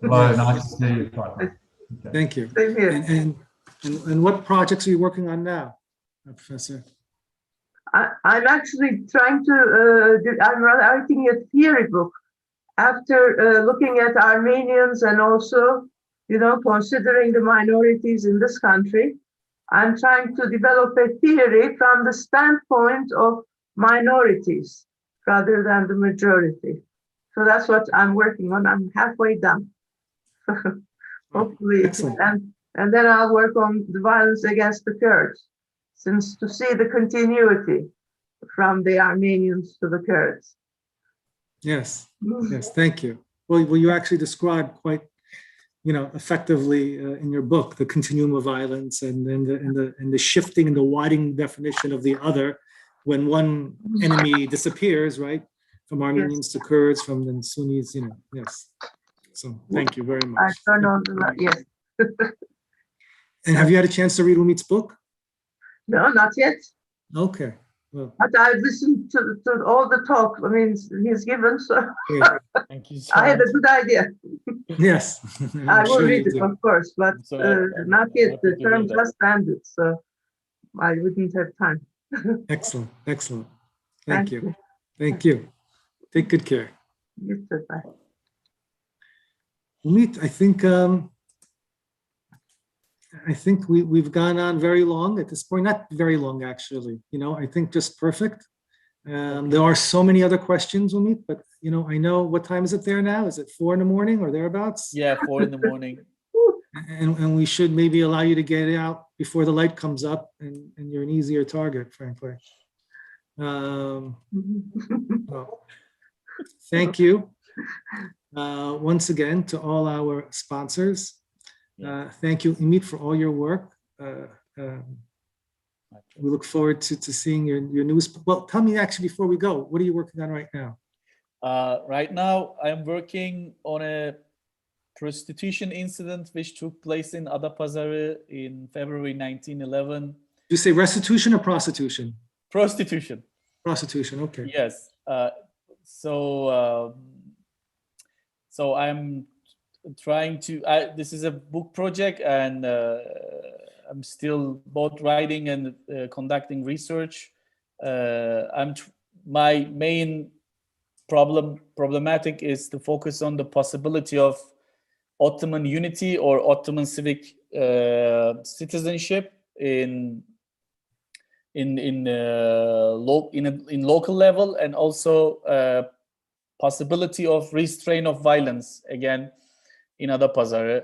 Hello, Yes. nice to see you. Okay. Thank you. Same here. And what projects are you working on now, Professor? I'm actually trying to, I'm writing a theory book after looking at Armenians and also, considering the minorities in this country. I'm trying to develop a theory from the standpoint of minorities rather than the majority. So that's what I'm working on. I'm halfway done. Hopefully, and then I'll work on the violence against the Kurds, since to see the continuity from the Armenians to the Kurds. Yes, yes, thank you. Well, you actually describe quite, effectively in your book the continuum of violence and the shifting and the widening definition of the other when one enemy disappears, right? From Armenians to Kurds, from the Sunnis, yes. So thank you very much. I turn on the yes. And have you had a chance to read Umit's book? No, not yet. Okay. Well, But I've listened to all the talk. I mean, he's given, so yeah. Thank you so I had much. a good idea. Yes. I I'm will sure read you it, do. of course, but So, not yet. happy The to hear term that. just ended, so I wouldn't have time. Excellent. Excellent. Thank Thank you. you. Thank you. Take good care. You too, bye. Umit, I think we've gone on very long at this point. Not very long, actually. I think just perfect. There are so many other questions, Umit, but I know, what time is it there now? Is it 4 a.m. or thereabouts? Yeah, 4 a.m. And we should maybe allow you to get out before the light comes up, and you're an easier target, frankly. Well, thank you once again to all our sponsors. Thank you, Umit, for all your work. We look forward to seeing your news. Well, tell me actually before we go, what are you working on right now? Right now, I'm working on a prostitution incident which took place in Adapazarı in February 1911. You say restitution or prostitution? Prostitution. Prostitution, okay. Yes. So I'm trying to. This is a book project, and I'm still both writing and conducting research. My main problematic is to focus on the possibility of Ottoman unity or Ottoman civic citizenship in local level, and also possibility of restraint of violence again in Adapazarı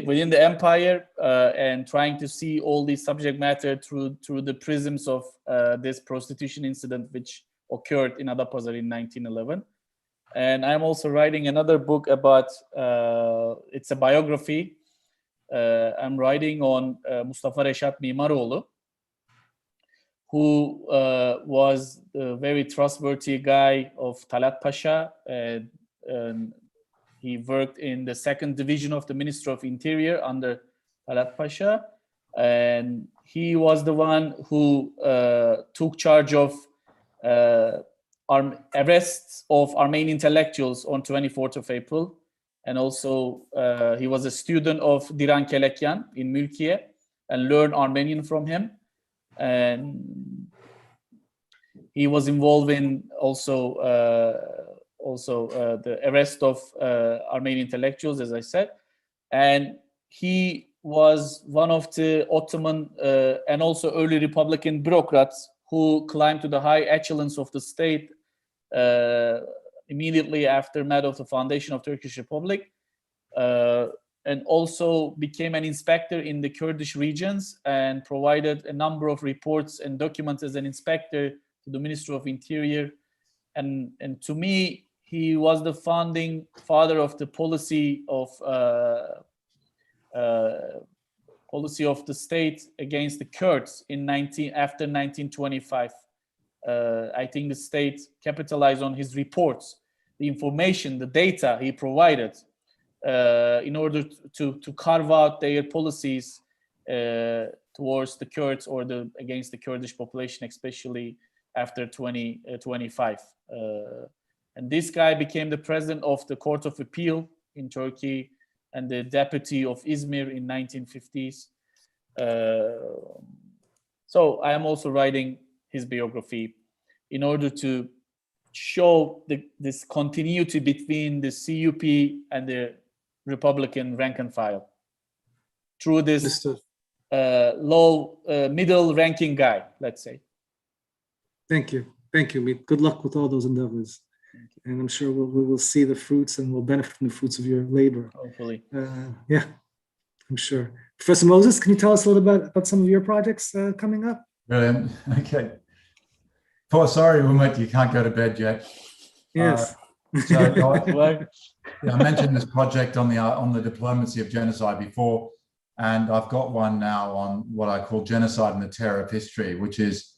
within the empire, and trying to see all the subject matter through the prisms of this prostitution incident which occurred in Adapazarı in 1911. And I'm also writing another book about, it's a biography. I'm writing on Mustafa Reşat Mimaroğlu, who was a very trustworthy guy of Talat Pasha. And he worked in the 2nd Division of the Ministry of Interior under Talat Pasha. And he was the one who took charge of arrests of Armenian intellectuals on 24th of April. And also he was a student of Diran Kelekyan in Mülkiye and learned Armenian from him. And he was involved in also the arrest of Armenian intellectuals, as I said. And he was one of the Ottoman and also early Republican bureaucrats who climbed to the high echelons of the state immediately after of the foundation of Turkish Republic, and also became an inspector in the Kurdish regions and provided a number of reports and documents as an inspector to the Ministry of Interior. And to me, he was the founding father of the policy of the state against the Kurds after 1925. I think the state capitalized on his reports, the information, the data he provided in order to carve out their policies towards the Kurds or against the Kurdish population, especially after 2025. And this guy became the president of the Court of Appeal in Turkey and the deputy of Izmir in 1950s. So I am also writing his biography in order to show this continuity between the CUP and the Republican rank and file through this middle ranking guy, let's say. Thank you. Thank you, Meet. Good luck with all those endeavors. And I'm sure we will see the fruits and we'll benefit from the fruits of your labor. Hopefully. Yeah, I'm sure. Professor Moses, can you tell us a little bit about some of your projects coming up? Brilliant. Okay. Oh, sorry, Umut, you can't go to bed yet. Yes. I mentioned this project on the diplomacy of genocide before, and I've got one now on what I call genocide and the terror of history, which is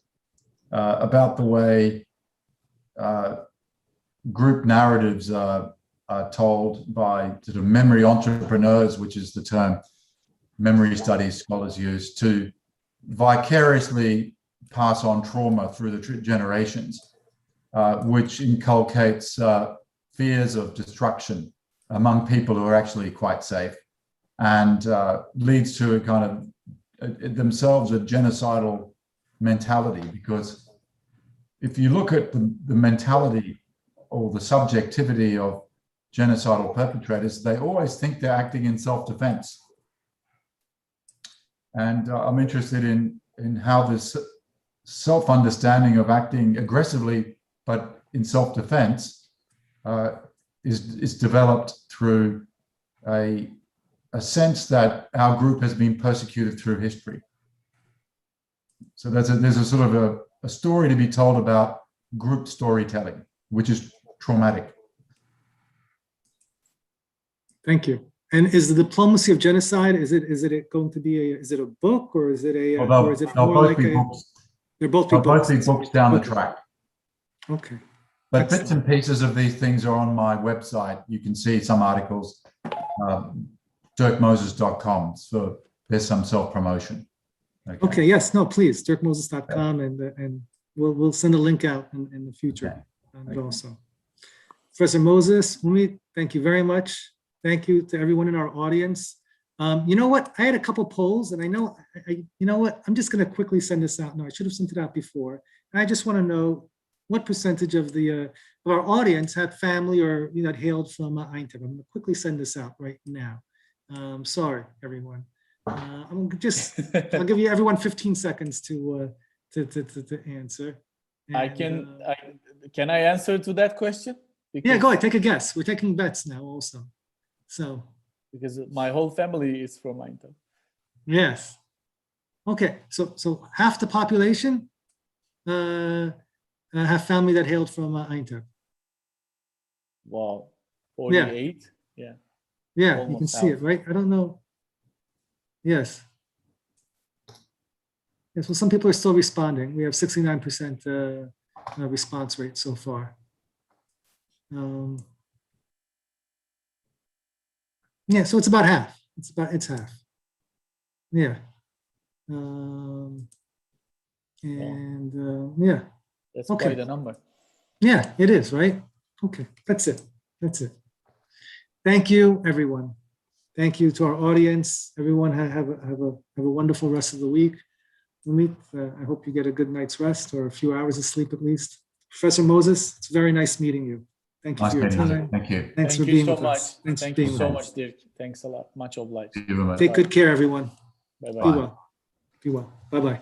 about the way group narratives are told by sort of memory entrepreneurs, which is the term memory studies scholars use, to vicariously pass on trauma through the generations, which inculcates fears of destruction among people who are actually quite safe, and leads to a kind of themselves a genocidal mentality. Because if you look at the mentality or the subjectivity of genocidal perpetrators, they always think they're acting in self-defense. And I'm interested in how this self-understanding of acting aggressively but in self-defense is developed through a sense that our group has been persecuted through history. So there's a sort of a story to be told about group storytelling, which is traumatic. Thank you. And is the diplomacy of genocide, is it going to be is it a book, or is it or is it more like books. They're both books down the track. Okay. But bits and pieces of these things are on my website. You can see some articles, dirkmoses.com. So there's some self-promotion. Okay. Yes. No. Please, dirkmoses.com, and we'll send a link out in the future also. Professor Moses, Umut, thank you very much. Thank you to everyone in our audience. You know what? I had a couple polls, and I know, you know what? I'm just going to quickly send this out. No, I should have sent it out before. And I just want to know what percentage of our audience had family or that hailed from Einteb. I'm going to quickly send this out right now. Sorry, everyone. I'll give you everyone 15 seconds to answer. And, can I answer to that question? Yeah, go ahead. Take a guess. We're taking bets now also. So, because my whole family is from Einteb. Yes. Okay. So half the population have family that hailed from Einteb. Wow. 48. Yeah. Yeah. Almost you can see half. it, right? I don't know. Yes. Yes. Well, some people are still responding. We have 69% response rate so far. Yeah, so it's about half. It's half. Yeah. Yeah, That's Okay. quite a number. yeah, it is, right? Okay, that's it. That's it. Thank you, everyone. Thank you to our audience. Everyone have a wonderful rest of the week. Umit, I hope you get a good night's rest or a few hours of sleep at least. Professor Moses, it's very nice meeting you. Thank you Nice for your meeting you. time. Thank you. Thanks for Thank you being so with much. us. Thanks for Thank being you with so us. much, Dirk. Thanks a lot. Much obliged. Thank you very much. Take good care, everyone. Bye-bye. Be well. Be well. Bye-bye.